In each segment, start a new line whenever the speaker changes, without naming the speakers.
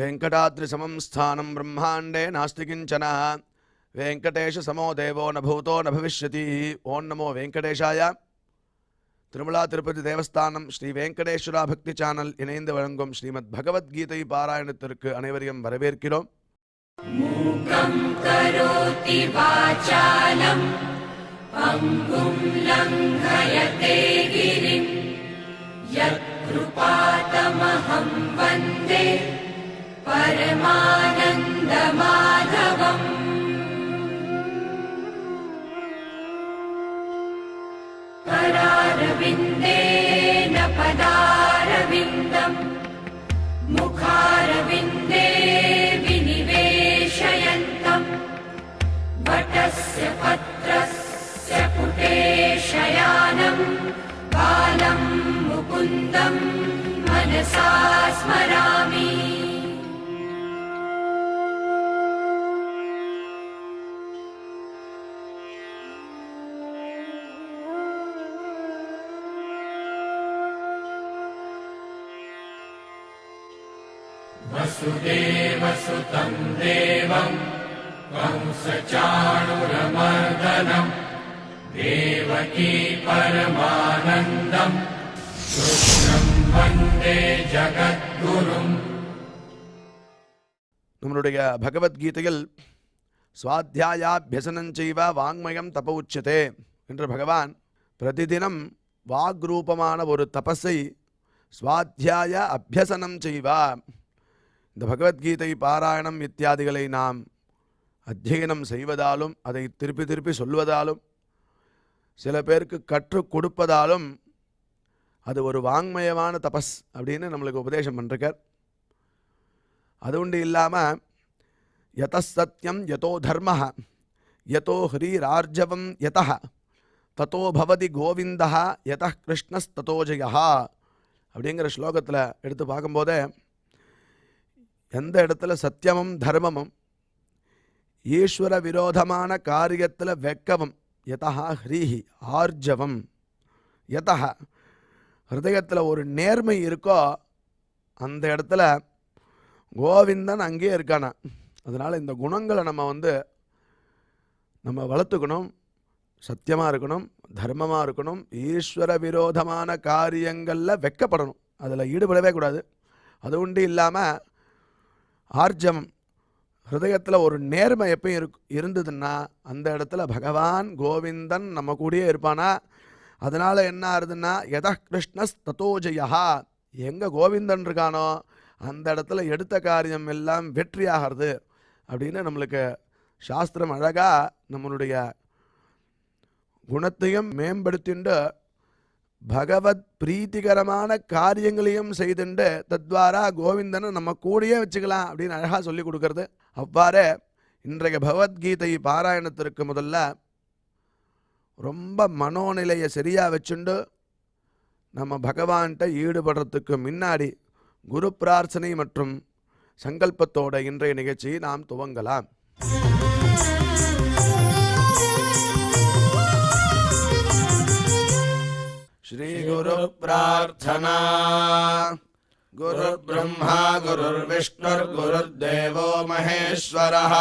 वेंकटाद्रिसमं स्थानं ब्रह्मांडे नास्ति किंचन वेंकटेश समो देवो न भूतो न भविष्यति। ओं नमो वेंकटेशाय। திருமலா திருப்பதி தேவஸ்தானம் ஸ்ரீ வெங்கடேஸ்வரா பக்தி சேனல் இணைந்து வழங்கும் ஸ்ரீமத் பகவத்கீதை பாராயணத்திற்கு அனைவரையும் வரவேற்கிறோம்.
மூகம் கரோதி வாசாலம் பங்கும் லங்கயதே கிரிம் யத்கிருபாதமஹம் வந்தே பரமானந்த மாதவம். करारविन्देन पदारविन्दम् मुखारविन्दे विनिवेशयन्तम् वटस्य पत्रस्य पुटे शयानम् बालं मुकुन्दम् मनसा स्मरामि.
वसुदेवसुतं देवं कंसचाणूरमर्दनं देवकी परमानन्दं कृष्णं वन्दे जगद्गुरुम्.
நம்மளுடைய பகவத்கீதையில் ஸ்வாத்தியாயாபியசனஞ்சைவ வாங்மயம் தப உச்சதே என்று பகவான் பிரதிதினம் வாக்ரூபமான ஒரு தபஸை ஸ்வாத்தியாய அபியசனம் செய்வா. இந்த பகவத்கீதை பாராயணம் இத்தியாதிகளை நாம் அத்தியனம் செய்வதாலும் அதை திருப்பி திருப்பி சொல்வதாலும் சில பேருக்கு கற்றுக் கொடுப்பதாலும் அது ஒரு வாங்மயமான தபஸ் அப்படின்னு நம்மளுக்கு உபதேசம் பண்ணிருக்கார். அது உண்டு இல்லாமல் யத சத்யம் யதோ தர்ம யதோ ஹ்ரீரார்ஜவம் யத ததோ பவதி கோவிந்தா யத கிருஷ்ணஸ்ததோ ஜெயா அப்படிங்கிற ஸ்லோகத்தில் எடுத்து பார்க்கும்போதே எந்த இடத்துல சத்தியமும் தர்மமும் ஈஸ்வர விரோதமான காரியத்தில் வெக்கவும் யதா ஹ்ரீஹி ஆர்ஜவம் யதா ஹிருதயத்தில் ஒரு நேர்மை இருக்கோ அந்த இடத்துல கோவிந்தன் அங்கேயே இருக்கானா. அதனால் இந்த குணங்களை நம்ம வளர்த்துக்கணும். சத்தியமாக இருக்கணும், தர்மமாக இருக்கணும், ஈஸ்வர விரோதமான காரியங்களில் வெக்கப்படணும், அதில் ஈடுபடவே கூடாது. அது உண்டு இல்லாமல் ஆர்ஜவம் ஹிருதயத்தில் ஒரு நேர்மை எப்பயும் இருந்ததுன்னா அந்த இடத்துல பகவான் கோவிந்தன் நம்ம கூடயே இருப்பானா. அதனால் என்ன ஆகுதுன்னா யத கிருஷ்ணஸ் ததோ ஜெயா, எங்கே கோவிந்தன் இருக்கானோ அந்த இடத்துல எடுத்த காரியம் எல்லாம் வெற்றியாகிறது அப்படின்னு நம்மளுக்கு சாஸ்திரம் அழகாக நம்மளுடைய குணத்தையும் மேம்படுத்திண்டு பகவத் பிரீத்திகரமான காரியங்களையும் செய்துண்டு தத்வாரா கோவிந்தனை நம்ம கூடயே வச்சுக்கலாம் அப்படின்னு அழகாக சொல்லி கொடுக்கறது. அவ்வாறே இன்றைய பகவத்கீதை பாராயணத்திற்கு முதல்ல ரொம்ப மனோநிலையை சரியாக வச்சுண்டு நம்ம பகவான்கிட்ட ஈடுபடுறதுக்கு முன்னாடி குரு பிரார்த்தனை மற்றும் சங்கல்பத்தோட இன்றைய நிகழ்ச்சியை நாம் துவங்கலாம். श्री गुरु प्रार्थना. गुरु ब्रह्मा गुरुर्विष्णुर् गुरुर्देवो महेश्वरः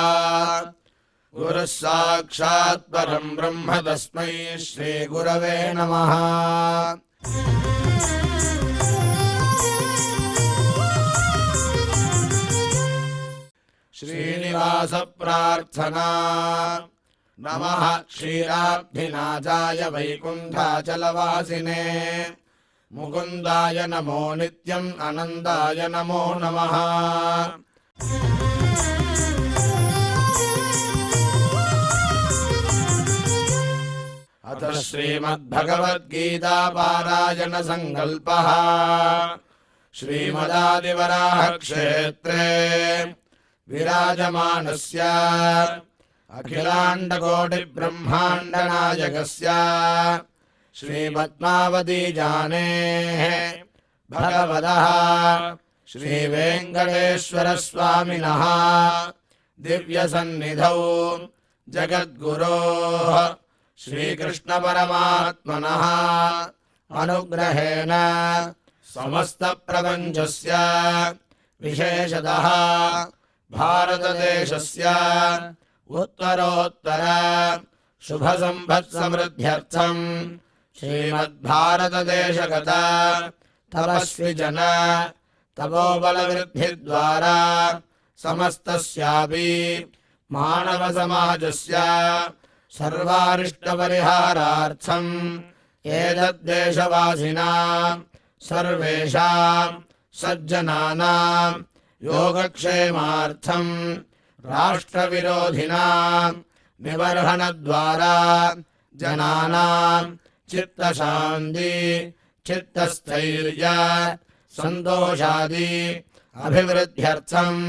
गुरुः साक्षात् परं ब्रह्म तस्मै श्री गुरवे नमः. श्रीनिवास प्रार्थना. नमः क्षीराब्धिनाथाय वैकुण्ठाचलवासिने मुकुन्दाय नमो नित्यम् आनन्दाय नमो नमः. अथ श्रीमद्भगवद्गीता पारायण संकल्पः. श्रीमदादिवराह क्षेत्रे विराजमानस्य अखिलाण्डकोटि ब्रह्माण्ड नायकस्य श्रीपद्मावती जानेः भगवतः श्रीवेङ्कटेश्वर स्वामिनः दिव्यसन्निधौ जगद्गुरोः श्रीकृष्ण परमात्मनः अनुग्रहेण समस्त प्रपञ्चस्य
विशेषतः भारतदेशस्य उत्तरोत्तर शुभसम्पत्समृद्ध्यर्थम् श्रीमद्भारतदेशगत तपस्विजन तपोबलवृद्धिद्वारा समस्तस्यापि मानवसमाजस्य सर्वारिष्टपरिहारार्थम् एतद्देशवासिनां सर्वेषां सज्जनानां योगक्षेमार्थं राष्ट्रविरोधिनां निबर्हणद्वारा जनानां चित्तशान्ति चित्तस्थैर्य सन्तोषादि अभिवृद्ध्यर्थम्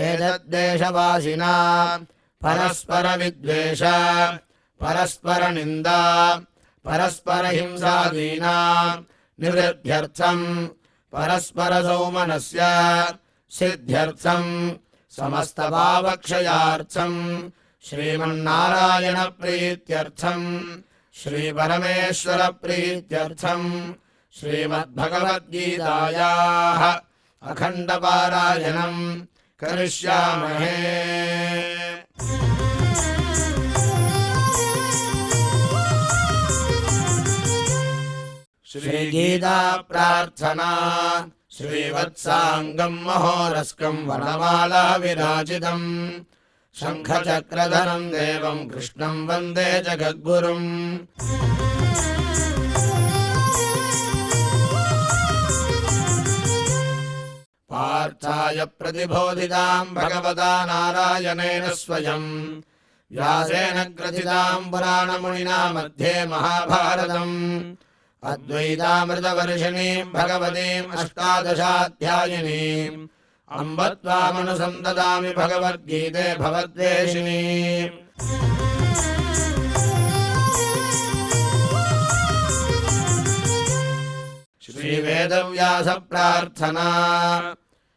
एतद्देशवासिनां परस्परविद्वेष परस्परनिन्दा परस्परहिंसादीनां निवृद्ध्यर्थम् परस्परसौमनस्य सिद्ध्यर्थम् समस्तपापक्षयार्थम् श्रीमन्नारायणप्रीत्यर्थम् श्रीपरमेश्वरप्रीत्यर्थम् श्रीमद्भगवद्गीतायाः अखण्डपारायणम् करिष्यामहे। श्रीगीता प्रार्थना श्रीवत्साङ्गम् महोरस्कम् वनमाला विराजितम् शङ्खचक्रधरम् देवम् कृष्णम् वन्दे जगद्गुरुम्। पार्थाय प्रतिबोधिताम् भगवता नारायणेन स्वयम् व्यासेन ग्रथिताम् पुराणमुनिना मध्ये महाभारतम् अद्वैतामृतवर्षिणीम् भगवतीम् अष्टादशाध्यायिनीम् अम्ब त्वामनुसन्ददामि भगवद्गीते भवद्वेषिणीम्। श्रीवेदव्यास प्रार्थना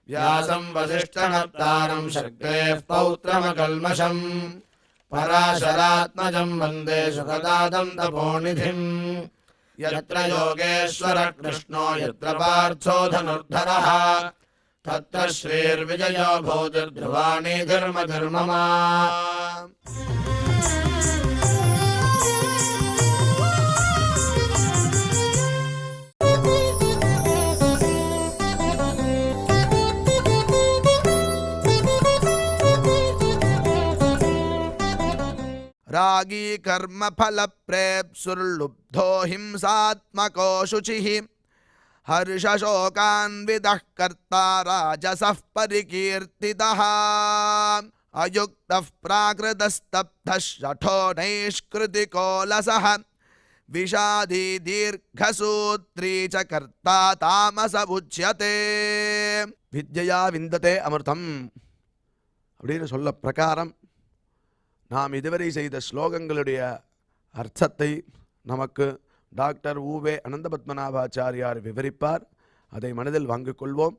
व्यासम् वसिष्ठनप्तारम् शक्तेः पौत्रमकल्मषम् पराशरात्मजम् वन्दे सुखदातम् तपोनिधिम्। यत्र योगेश्वर कृष्णो यत्र पार्थो धनुर्धरः तत्र श्रीर्विजयो भूतिर्ध्रुवाणि धर्मधर्ममा।
रागी कर्मफलप्रेप्सुर्लुब्धो हिंसात्मको शुचिः हर्षशोकान्वितः कर्ता राजसः परिकीर्तितः अयुक्तः प्राकृतस्तब्धः शठो नैष्कृतिकोलसः विषादी दीर्घसूत्री च कर्ता तामस उच्यते। विद्यया विन्दते अमृतम् அப்படின்னு சொல்ல பிரகாரம் நாம் இதுவரை செய்த ஸ்லோகங்களுடைய அர்த்தத்தை நமக்கு டாக்டர் ஊவே அனந்த பத்மநாபாச்சாரியார் விவரிப்பார். அதை மனதில் வாங்கிக் கொள்வோம்.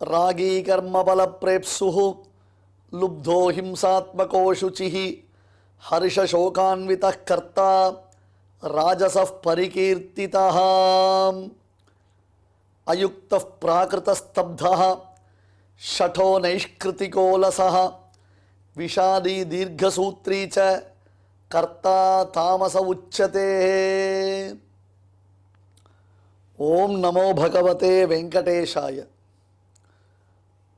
ராகீ கர்மபல பிரேப்சுஹு லுப்தோ ஹிம்சாத்மகோ சுச்சிஹ ஹர்ஷசோகான்விதः கர்த்தா ராஜசः பரிகீர்த்திதः அயுக்தः பிராகிருதஸ்தப்தः ஷठो நைஷ்கிருதிகோலசः விஷாதி தீர்घसूत्री च கர்த்தா தாமச உச்சதே. ஓம் நமோ பகவதே வெங்கடேஷாய.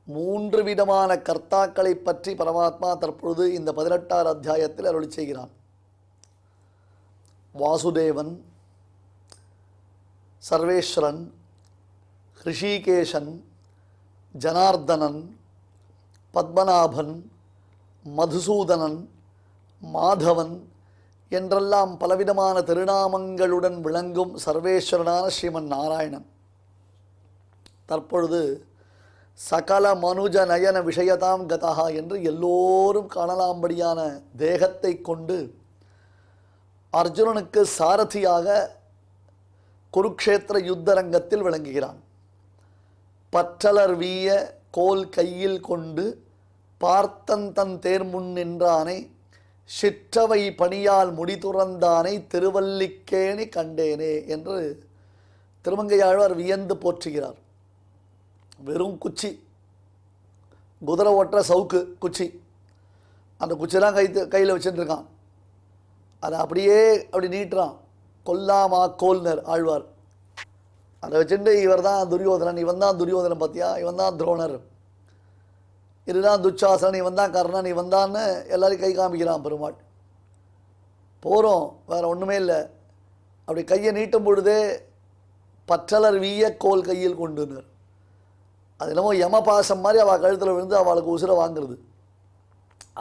மூன்று விதமான கர்த்தாக்களை பற்றி பரமாத்மா தற்பொழுது இந்த 18வது அத்தியாயத்தில் அருளி செய்கிறான். வாசுதேவன், சர்வேஸ்வரன், ரிஷிகேஷன், ஜனார்தனன், பத்மநாபன், மதுசூதனன், மாதவன் என்றெல்லாம் பலவிதமான திருநாமங்களுடன் விளங்கும் சர்வேஸ்வரனான ஸ்ரீமன் நாராயணன் தற்பொழுது சகல மனுஜ நயன விஷயதாம் கதா என்று எல்லோரும் காணலாம்படியான தேகத்தை கொண்டு அர்ஜுனனுக்கு சாரதியாக குருக்ஷேத்திர யுத்தரங்கத்தில் விளங்குகிறான். பற்றலர் வீய கோல் கையில் கொண்டு பார்த்தன் தன் தேர் முன் நின்றானை சிற்றவை பணியால் முடி துறந்தானை திருவல்லிக்கேணி கண்டேனே என்று திருமங்கையாழ்வார் வியந்து போற்றுகிறார். வெறும் குச்சி, குதிரை ஓட்டுற சவுக்கு குச்சி, அந்த குச்சிலாம் கையில் வச்சுட்டுருக்கான். அதை அப்படியே அப்படி நீட்டுறான். கொல்லாமா கோல்னர் ஆழ்வார். அதை வச்சுட்டு இவர் தான் துரியோதனன், இவன் தான் துரியோதனன் பார்த்தியா, இவன் தான் துரோணர், இதுதான் துச்சாசனன், இவன் தான் கர்ணன், இவன் தான்னு எல்லாரையும் கை காமிக்கிறான் பெருமாள். போகிறோம், வேறு ஒன்றுமே இல்லை. அப்படி கையை நீட்டும் பொழுதே பற்றலர் வீய கோல் கையில் கொண்டுனர். அது என்னமோ யமபாசம் மாதிரி அவள் கழுத்தில் விழுந்து அவளுக்கு உசுரை வாங்குறது.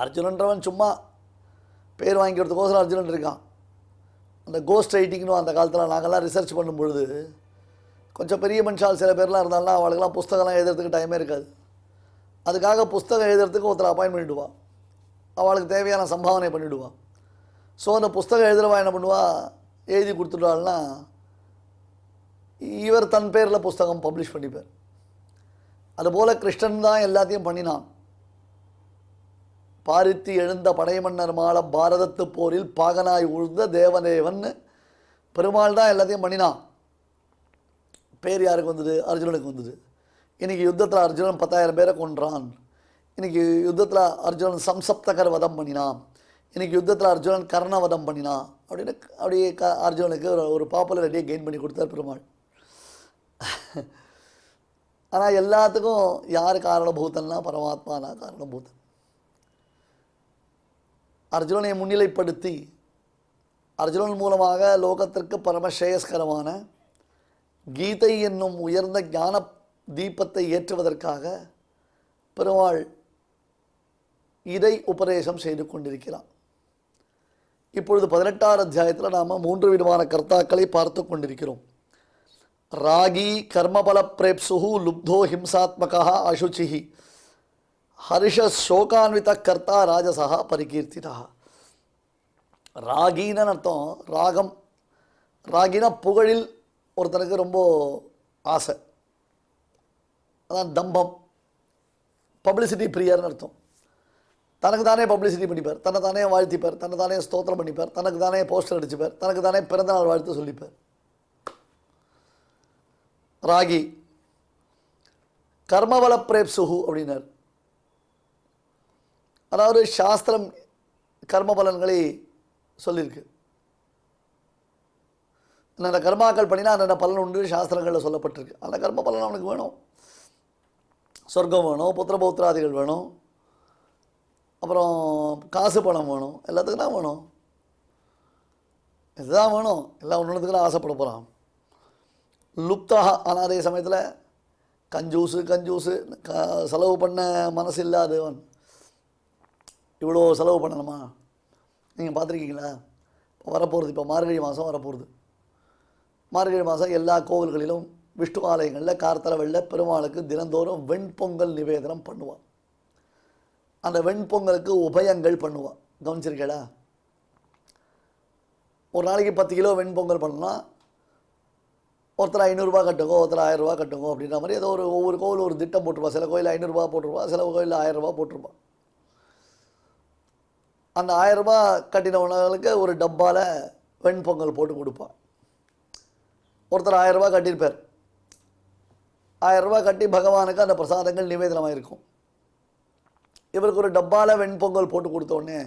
அர்ஜுனன்றவன் சும்மா பேர் வாங்கிக்கிறதுக்கோசரம் அர்ஜுனன் இருக்கான். அந்த கோஸ்ட் ரைட்டிங்னு அந்த காலத்தில் நாங்கள்லாம் ரிசர்ச் பண்ணும் பொழுது கொஞ்சம் பெரிய மனுஷால் சில பேர்லாம் இருந்தாலும் அவளுக்கெல்லாம் புஸ்தகம்லாம் எழுதுறதுக்கு டைமே இருக்காது. அதுக்காக புஸ்தகம் எழுதுறதுக்கு ஒருத்தர் அப்பாயின் பண்ணிவிடுவாள், அவளுக்கு தேவையான சம்பாவனை பண்ணிவிடுவாள். ஸோ அந்த புஸ்தகம் எழுதுறவா என்ன பண்ணுவா, எழுதி கொடுத்துட்டாள்னா இவர் தன் பேரில் புஸ்தகம் பப்ளிஷ் பண்ணிப்பார். அதுபோல் கிருஷ்ணன் தான் எல்லாத்தையும் பண்ணினான். பாரித்தி எழுந்த படைமன்னர் மால பாரதத்து போரில் பாகனாய் உழுந்த தேவதேவன் பெருமாள் தான் எல்லாத்தையும் பண்ணினான். பேர் யாருக்கு வந்தது? அர்ஜுனனுக்கு வந்தது. இன்றைக்கி யுத்தத்தில் அர்ஜுனன் 10,000 பேரை கொன்றான். இன்றைக்கி யுத்தத்தில் அர்ஜுனன் சம்சப்தகர் வதம் பண்ணினான். இன்றைக்கி யுத்தத்தில் அர்ஜுனன் கர்ண வதம் பண்ணினான் அப்படின்னு அப்படியே அர்ஜுனனுக்கு ஒரு பாப்புலரிட்டியை கெயின் பண்ணி கொடுத்தார் பெருமாள். ஆனால் எல்லாத்துக்கும் யார் காரணபூதன்னா பரமாத்மா தான் காரணபூதன். அர்ஜுனனை முன்னிலைப்படுத்தி அர்ஜுனன் மூலமாக லோகத்திற்கு பரமஸ்ரேயஸ்கரமான கீதை என்னும் உயர்ந்த ஞான தீபத்தை ஏற்றுவதற்காக பெருமாள் இதை உபதேசம் செய்து கொண்டிருக்கிறான். இப்பொழுது 18ஆம் அத்தியாயத்தில் நாம் 3 விதமான கர்த்தாக்களை பார்த்து கொண்டிருக்கிறோம். ராகி கர்மபல பிரேப்சுஹு லுப்தோ ஹிம்சாத்மகா அசுச்சிஹி ஹர்ஷ சோகான்வித கர்த்தா ராஜசா பரிகீர்த்திதா. ராகின்னு அர்த்தம். ராகம், ராகினா புகழில் ஒருத்தனுக்கு ரொம்ப ஆசை, அதான் தம்பம். பப்ளிசிட்டி பிரியர்னு அர்த்தம். தனக்கு தானே பப்ளிசிட்டி பண்ணிப்பார், தன்னை தானே வாழ்த்திப்பார், தன்னை தானே ஸ்தோத்திரம் பண்ணிப்பார், தனக்கு தானே போஸ்டர் அடிச்சுப்பார், தனக்கு தானே பிறந்தநாள் வாழ்த்து சொல்லிப்பார். ராகி. கர்மபல பிரேப்சுஹு அப்படின்னார். அதாவது சாஸ்திரம் கர்மபலன்களை சொல்லியிருக்கு. அந்த கர்மாக்கள் பண்ணினா அந்த பலன் உண்டு சாஸ்திரங்களில் சொல்லப்பட்டிருக்கு. அந்த கர்ம பலன் அவனுக்கு வேணும். சொர்க்கம் வேணும், புத்திர பௌத்திராதிகள் வேணும், அப்புறம் காசு பணம் வேணும், எல்லாத்துக்கும் தான் வேணும். இதுதான் வேணும். எல்லாம் ஒன்றுத்துக்கெல்லாம் ஆசைப்பட போகிறான். லுப்தாக. ஆனால் அதே சமயத்தில் கஞ்சூசு செலவு பண்ண மனசு இல்லாதவன். இவ்வளோ செலவு பண்ணணுமா? நீங்கள் பார்த்துருக்கீங்களா? இப்போ வரப்போகிறது, இப்போ மார்கழி மாதம் வரப்போகிறது. மார்கழி மாதம் எல்லா கோவில்களிலும் விஷ்ணு ஆலயங்களில் கார்த்தலை பெருமாளுக்கு தினந்தோறும் வெண்பொங்கல் நிவேதனம் பண்ணுவாள். அந்த வெண்பொங்கலுக்கு உபயங்கள் பண்ணுவாள். கவனிச்சிருக்கேடா? ஒரு நாளைக்கு 10 கிலோ வெண்பொங்கல் பண்ணலாம். ஒருத்தர் 500 ரூபா கட்டுங்கோ, ஒருத்தர் 1000 ரூபா கட்டுங்கோ அப்படின்ற மாதிரி ஏதோ ஒவ்வொரு கோவில் ஒரு திட்டம் போட்டிருப்பா. சில கோயில் 500 ரூபா போட்டிருப்பா, சில கோயில் 1000 ரூபா போட்டிருப்பா. அந்த 1000 ரூபா கட்டினவங்களுக்கு ஒரு டப்பாவில் வெண்பொங்கல் போட்டு கொடுப்பா. ஒருத்தர் 1000 ரூபா கட்டியிருப்பார். 1000 ரூபா கட்டி பகவானுக்கு அந்த பிரசாதங்கள் நிவேதனமாக இருக்கும். இவருக்கு ஒரு டப்பாவில் வெண்பொங்கல் போட்டு கொடுத்தோடனே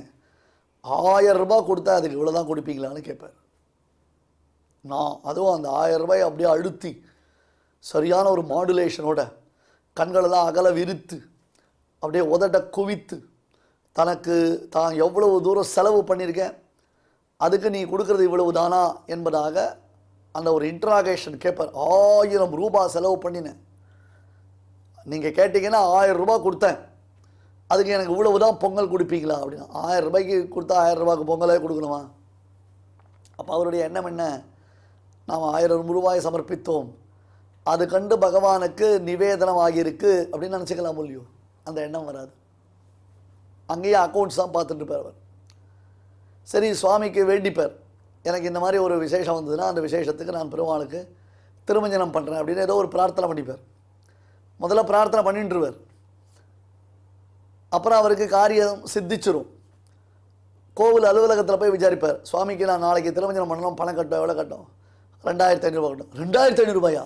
1000 ரூபா கொடுத்தா அதுக்கு இவ்வளோ தான் கொடுப்பீங்களான்னு கேட்பார். நான் அதுவும் அந்த 1000 ரூபாய் அப்படியே அழுத்தி சரியான ஒரு மாடுலேஷனோட கண்களெல்லாம் அகல விரித்து அப்படியே உதட்ட குவித்து தனக்கு தான் எவ்வளவு தூரம் செலவு பண்ணியிருக்கேன், அதுக்கு நீ கொடுக்குறது இவ்வளவு தானா என்பதாக அந்த ஒரு இன்ட்ராகேஷன் கேட்பார். 1000 ரூபா செலவு பண்ணினேன், நீங்கள் கேட்டிங்கன்னா 1000 ரூபா கொடுத்தேன், அதுக்கு எனக்கு இவ்வளவு தான் பொங்கல் கொடுப்பீங்களா அப்படின்னா. 1000 ரூபாய்க்கு கொடுத்தா 1000 ரூபாய்க்கு பொங்கலே கொடுக்கணுமா? அப்போ அவருடைய எண்ணம் என்ன? நாம் 1000 ரூபாய் சமர்ப்பித்தோம், அது கண்டு பகவானுக்கு நிவேதனம் ஆகியிருக்கு அப்படின்னு நினச்சிக்கலாம் இல்லையோ? அந்த எண்ணம் வராது. அங்கேயே அக்கௌண்ட்ஸ் தான் பார்த்துட்டு இருப்பார் அவர். சரி, சுவாமிக்கு வேண்டிப்பார், எனக்கு இந்த மாதிரி ஒரு விசேஷம் வந்ததுன்னா அந்த விசேஷத்துக்கு நான் பெருமாளுக்கு திருமஞ்சனம் பண்ணுறேன் அப்படின்னு ஏதோ ஒரு பிரார்த்தனை பண்ணிப்பார். முதல்ல பிரார்த்தனை பண்ணிட்டுருவார். அப்புறம் அவருக்கு காரியம் சித்திச்சிரும். கோவில் அலுவலகத்தில் போய் விசாரிப்பார், சுவாமிக்கு நான் நாளைக்கு திருமஞ்சனம் பண்ணணும், பணம் கட்டும், எவ்வளோ கட்டும்? 2500 கட்டும். 2500 ரூபாயா?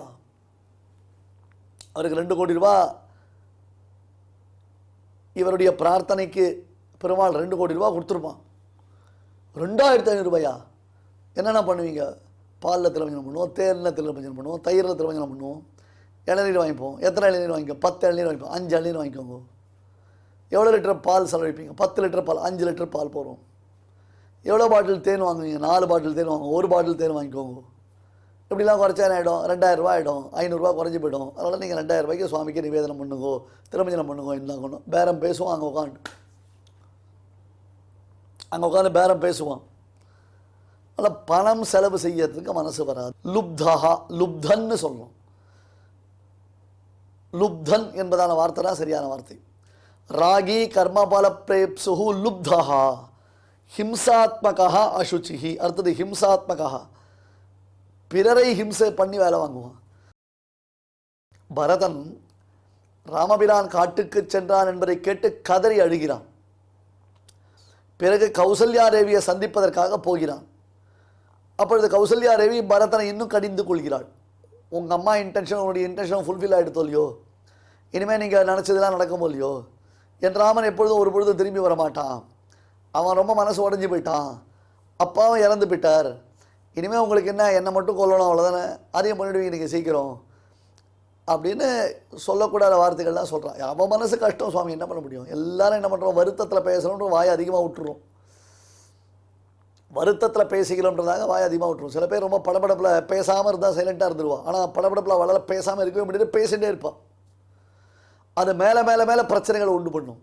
அவருக்கு 2 கோடி ரூபா இவருடைய பிரார்த்தனைக்கு பெருமாள் 2 கோடி ரூபா கொடுத்துருப்பான். 2500 ரூபாயா? என்னென்ன பண்ணுவீங்க? பாலில் திருமஞ்சனம் பண்ணுவோம், தேனில் திருமஞ்சனம் பண்ணுவோம், தயிரில் திருமஞ்சனம் பண்ணுவோம், இளநீர் வாங்கிப்போம். எத்தனை இளநீர் வாங்கிக்கோ? 10 இளநீர் வாங்கிப்போம். 5 இளநீர் வாங்கிக்கோங்க. எவ்வளோ லிட்டர் பால் செலவழிப்பீங்க? 10 லிட்டர் பால், 5 லிட்டர் பால் போகிறோம். எவ்வளோ பாட்டில் தேன் வாங்குவீங்க? 4 பாட்டில் தேன் வாங்குவோம். 1 பாட்டில் தேன் வாங்கிக்கோங்க. இப்படிலாம் குறைச்சா என்ன ஆகிடும்? 2000 ரூபா ஆகிடும். 500 ரூபா குறைஞ்சி போய்டும். அதனால் நீங்கள் 2000 ரூபாய்க்கு சுவாமிக்கு நிவேதனம் பண்ணுங்கோ, திருமஞ்சனம் பண்ணுங்கோ. என்ன பேரம் பேசுவோம் அங்கே உட்காந்து பேரம் பேசுவான். அதனால் பணம் செலவு செய்யறதுக்கு மனசு வராது. லுப்தன்னு சொல்கிறோம். லுப்தன் என்பதான வார்த்தை தான் சரியான வார்த்தை. ராகி கர்மபல பிரேப்சுஹு லுப்தஹா ஹிம்சாத்மகா அசுச்சிஹி. அடுத்தது ஹிம்சாத்மகா, பிறரை ஹிம்சை பண்ணி வேலை வாங்குவான். பரதன் ராமபிரான் காட்டுக்கு சென்றான் என்பதை கேட்டு கதறி அழுகிறான். பிறகு கௌசல்யா தேவியை சந்திப்பதற்காக போகிறான். அப்பொழுது கௌசல்யா தேவி பரதனை இன்னும் கடிந்து கொள்கிறாள். உங்கள் அம்மா இன்டென்ஷன், உங்களுடைய இன்டென்ஷன் ஃபுல்ஃபில் ஆகிடுத்தோ இல்லையோ, இனிமேல் நீங்கள் நினச்சதெல்லாம் நடக்குமோ இல்லையோ. என் ராமன் எப்பொழுதும் ஒரு பொழுது திரும்பி வரமாட்டான். அவன் ரொம்ப மனசு உடஞ்சி போயிட்டான். அப்பாவும் இறந்து போயிட்டார். இனிமேல் உங்களுக்கு என்ன, என்னை மட்டும் கொல்லணும், அவ்வளோதானே, அதையும் பண்ணிவிடுவீங்க நீங்கள் சீக்கிரம் அப்படின்னு சொல்லக்கூடாத வார்த்தைகள்லாம் சொல்கிறான். அவன் மனசு கஷ்டம் சுவாமி, என்ன பண்ண முடியும்? எல்லாரும் என்ன பண்ணுறோம்? வருத்தத்தில் பேசணுன்ற வாயை அதிகமாக விட்டுருவோம். வருத்தத்தில் பேசிக்கிறோன்றதாக வாய் அதிகமாக விட்டுரும். சில பேர் ரொம்ப படபடப்பில் பேசாமல் இருந்தால் சைலண்ட்டாக இருந்துருவான். ஆனால் படபடப்பில் வளர பேசாமல் இருக்கவே முடியாது, பேசிகிட்டே இருப்பான். அது மேலே மேலே மேலே பிரச்சனைகளை உண்டு பண்ணும்.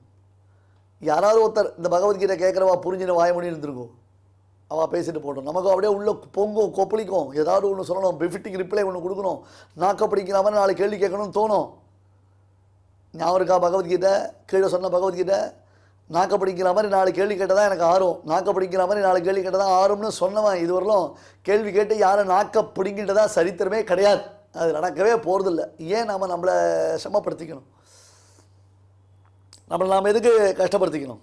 யாராவது ஒருத்தர் இந்த பகவத்கீதை கேட்குறவா புரிஞ்சுன்னு வாயமொழி இருந்துருக்கும், அவள் பேசிட்டு போட்டோம். நமக்கு அப்படியே உள்ள பொங்கும், கொப்பளிக்கும். ஏதாவது ஒன்று சொல்லணும், பெஃபிட்டிக் ரிப்ளை ஒன்று கொடுக்கணும், நாக்கப்பிடிக்கிற மாதிரி 4 கேள்வி கேட்கணும்னு தோணும். ஞாபகம் இருக்கா பகவத்கீதை? கீழே சொன்ன பகவத்கீதை, நாக்கப்பிடிக்கிற மாதிரி 4 கேள்வி கேட்டதான் எனக்கு ஆறும், நாக்கப்பிடிக்கிற மாதிரி 4 கேள்வி கேட்டதான் ஆறும்னு சொன்னவன் இதுவரையிலும் கேள்வி கேட்டு யாரும் நாக்க பிடிங்கிட்டதா சரித்திரமே கிடையாது. அது நடக்கவே போகிறதில்ல. ஏன் நம்மளை சிரமப்படுத்திக்கணும்? நாம் எதுக்கு கஷ்டப்படுத்திக்கணும்?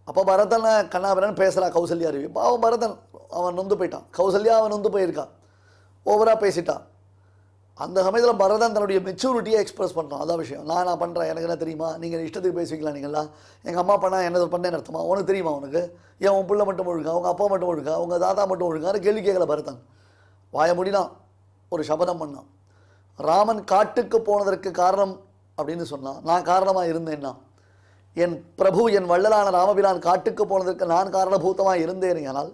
அப்போ பரதன் கண்ணாபிரன் பேசுகிறான் கௌசல்யா தேவி. பாவம் பரதன், அவன் நொந்து போயிட்டான். கௌசல்யா அவன் நொந்து போயிருக்கான், ஓவராக பேசிட்டான். அந்த சமயத்தில் பரதன் தன்னுடைய மெச்சூரிட்டியை எக்ஸ்பிரஸ் பண்ணுறான். அதான் விஷயம். நான் பண்ணுறேன், எனக்கு என்ன தெரியுமா? நீங்கள் இஷ்டத்துக்கு பேசுவீங்களா? நீங்களா எங்கள் அம்மா பண்ணால் என்ன பண்ணேன்னு அர்த்தமா? உனக்கு தெரியுமா? உனக்கு ஏன் உன் பிள்ளை மட்டும் ஒழுங்கா, உங்கள் அப்பா மட்டும் ஒழுங்கா, உங்கள் தாத்தா மட்டும் ஒழுங்கான்னு கேள்வி கேட்கல பரதன். வாய முடினான், ஒரு சபதம் பண்ணான். ராமன் காட்டுக்கு போனதற்கு காரணம் அப்படின்னு சொன்னான். நான் காரணமாக இருந்தேன்னா, என் பிரபு என் வள்ளலான ராமபிரான் காட்டுக்கு போனதற்கு நான் காரணபூதமாக இருந்தேன். ஆனால்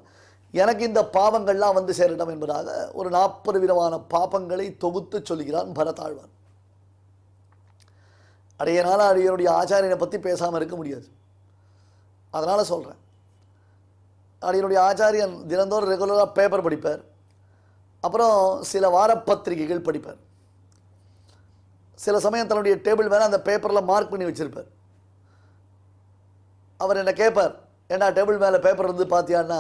எனக்கு இந்த பாவங்கள்லாம் வந்து சேரட்டும் என்பதாக ஒரு 40 விதமான பாபங்களை தொகுத்து சொல்கிறான் பரதாழ்வான். அடையனால அடியனுடைய ஆச்சாரியனை பற்றி பேசாமல் இருக்க முடியாது. அதனால் சொல்கிறேன், அடியனுடைய ஆச்சாரியன் தினந்தோறும் ரெகுலராக பேப்பர் படிப்பார். அப்புறம் சில வாரப்பத்திரிகைகள் படிப்பார். சில சமயம் தன்னுடைய டேபிள் மேலே அந்த பேப்பரில் மார்க் பண்ணி வச்சுருப்பார். அவர் என்ன கேட்பார், ஏன்னா டேபிள் மேலே பேப்பர் இருந்து பார்த்தியான்னா,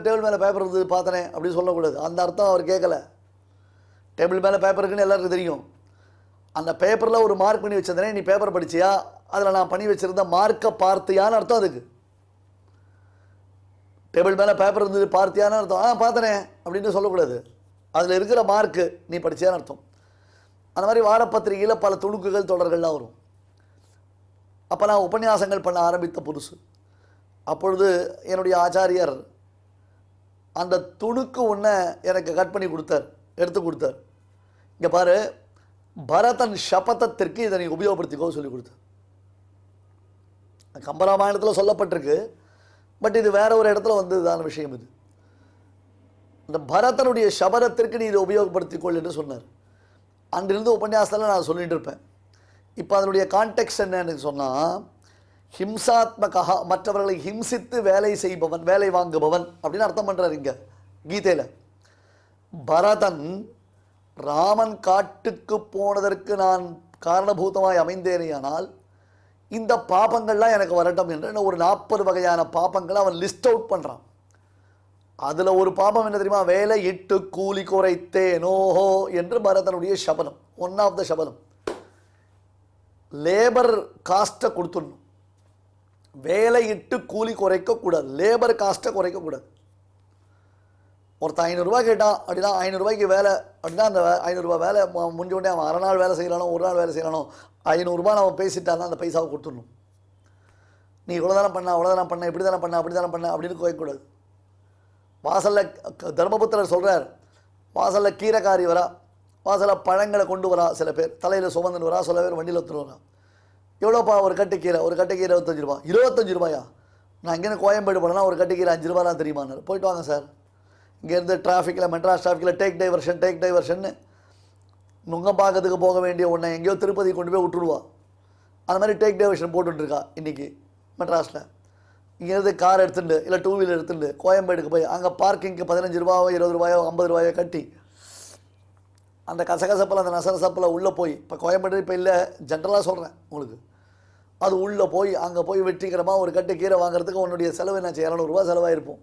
டேபிள் மேலே பேப்பர் இருந்து பார்த்தனே அப்படின்னு சொல்லக்கூடாது. அந்த அர்த்தம் அவர் கேட்கலை. டேபிள் மேலே பேப்பர் இருக்குன்னு எல்லாருக்கும் தெரியும். அந்த பேப்பரில் ஒரு மார்க் பண்ணி வச்சிருந்தேனே, நீ பேப்பர் படிச்சியா, அதில் நான் பண்ணி வச்சுருந்த மார்க்கை பார்த்தியான்னு அர்த்தம். அதுக்கு டேபிள் மேலே பேப்பர் இருந்தது பார்த்தியான்னு அர்த்தம். பார்த்தனே அப்படின்னு சொல்லக்கூடாது. அதில் இருக்கிற மார்க்கு நீ படிச்சியான்னு அர்த்தம். அந்த மாதிரி வாரப்பத்திரிகையில் பல துணுக்குகள் தொடர்கள்லாம் வரும். அப்போ நான் உபன்யாசங்கள் பண்ண ஆரம்பித்த புதுசு. அப்பொழுது என்னுடைய ஆச்சாரியர் அந்த துணுக்கு ஒன்றை எனக்கு கட் பண்ணி கொடுத்தார், எடுத்து கொடுத்தார். இங்கே பாரு, பரதன் சபதத்திற்கு இதை நீ உபயோகப்படுத்திக்கோ சொல்லி கொடுத்தார். கம்பராமாயணத்தில் சொல்லப்பட்டிருக்கு, பட் இது வேற ஒரு இடத்துல வந்ததுதான விஷயம். இது இந்த பரதனுடைய சபதத்திற்கு நீ இதை உபயோகப்படுத்திக்கொள் என்று சொன்னார். அன்றிலிருந்து உபன்யாசத்தில் நான் சொல்லிட்டு இருப்பேன். இப்போ அதனுடைய கான்டெக்ஸ்ட் என்னன்னு சொன்னால், ஹிம்சாத்மகா, மற்றவர்களை ஹிம்சித்து வேலை செய்பவன், வேலை வாங்குபவன் அப்படின்னு அர்த்தம் பண்ணுறார் இங்கே கீதையில். பரதன் ராமன் காட்டுக்கு போனதற்கு நான் காரணபூதமாய் அமைந்தேனேயானால் இந்த பாபங்கள்லாம் எனக்கு வரட்டும் என்று ஒரு 40 வகையான பாபங்களை அவன் லிஸ்ட் அவுட் பண்ணுறான். அதில் ஒரு பாபம் என்ன தெரியுமா? வேலை இட்டு கூலி குறைத்தேனோஹோ என்று பரதனுடைய சபதம். One of the Sabatham. Labour காஸ்ட்டை கொடுத்துடணும், வேலையிட்டு கூலி குறைக்கக்கூடாது, லேபர் காஸ்ட்டை குறைக்கக்கூடாது. ஒருத்தன் 500 கேட்டான் அப்படின்னா 500 ரூபாய்க்கு வேலை அப்படின்னா அந்த 500 ரூபாய் வேலை முடிஞ்ச உடனே அவன் அரை நாள் வேலை செய்யறானோ ஒரு நாள் வேலை செய்யறானோ 500 ரூபாய் அவன் பேசிட்டான்னா அந்த பைசாவை கொடுத்துடணும். நீ இவ்வளோதானே பண்ண இப்படி தானே பண்ண அப்படின்னு கோயக்கூடாது. வாசலில் தர்மபுத்திரர் சொல்கிறார், வாசலில் கீரைக்காரி வரா, வாசலில் பழங்களை கொண்டு வரா, சில பேர் தலையில் சுமந்துன்னு வரா, சில பேர் வண்டியில் எடுத்துட்டு வரா. எவ்வளோப்பா ஒரு கட்டு கீரை 25 ரூபா. 25 ரூபாயா? நான் இங்கேருந்து கோயம்பேடு போனேன்னா ஒரு கட்டு கீரை 5 ரூபா தான் தெரியுமான்னாரு. போயிட்டு வாங்க சார், இங்கேருந்து டிராஃபிக்கில் மெட்ராஸ் டிராஃபிக்கில் டேக் டைவர்ஷன்னு நுங்கம்பாக்கத்துக்கு போக வேண்டிய ஒன்றை எங்கேயோ திருப்பதி கொண்டு போய் விட்டுருவா. அந்த மாதிரி டேக் டைவர்ஷன் போட்டுருக்கா இன்றைக்கி மெட்ராஸில். இங்கேருந்து கார் எடுத்துட்டு இல்லை 2 வீலர் எடுத்துட்டு கோயம்பேடுக்கு போய் அங்கே பார்க்கிங்க்கு 15 ரூபாயோ 20 ரூபாயோ 50 ரூபாயோ கட்டி அந்த கசகசப்பில் அந்த நசரசப்பில் உள்ளே போய், இப்போ கோயம்பேடு இப்போ இல்லை ஜென்ரலாக சொல்கிறேன் உங்களுக்கு, அது உள்ளே போய் அங்கே போய் வெற்றிகரமாக ஒரு கட்டு கீரை வாங்குறதுக்கு உன்னுடைய செலவு என்னாச்சு? 200 ரூபா செலவாயிருப்போம்.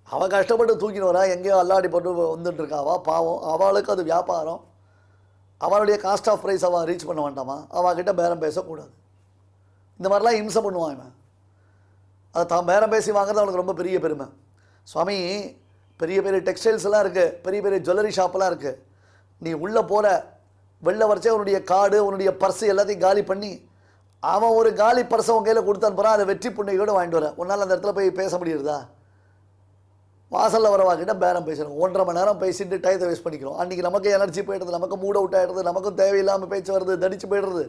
அவள் கஷ்டப்பட்டு தூக்கின்னு வரா, எங்கேயோ அல்லாடி போட்டு வந்துட்டுருக்காவா, பாவம். அவளுக்கு அது வியாபாரம், அவளுடைய காஸ்ட் ஆஃப் ப்ரைஸ் அவள் ரீச் பண்ண வேண்டாமா? அவகிட்ட பேரம் பேசக்கூடாது. இந்த மாதிரிலாம் இம்சை பண்ணுவான் இவன். அதை தான் பேரம் பேசி வாங்குறது அவனுக்கு ரொம்ப பெரிய பெருமை. சுவாமி, பெரிய பெரிய டெக்ஸ்டைல்ஸ்லாம் இருக்குது, பெரிய பெரிய ஜுவல்லரி ஷாப்பெல்லாம் இருக்குது. நீ உள்ளே போகிற வெளில வரைச்சே உன்னுடைய கார்டு உன்னுடைய பர்ஸு எல்லாத்தையும் காலி பண்ணி அவன் ஒரு காலி பர்ஸை உன் கையில் கொடுத்து அனுப்புகிறான். அதை வெற்றி புண்ணையோடு வாங்கிட்டு வர உன்னால் அந்த இடத்துல போய் பேச முடியுறதா? வாசலில் வரவாக்கிட்ட பேரம் பேசணும். 1.5 மணி நேரம் பேசிட்டு டயத்தை வேஸ்ட் பண்ணிக்கிறோம். அன்றைக்கி நமக்கு எனர்ஜி போய்டுறது, நமக்கு மூட் அவுட் ஆகிடுறது, நமக்கும் தேவையில்லாமல் பேச்சு வருது, தடிச்சு போய்டுறது,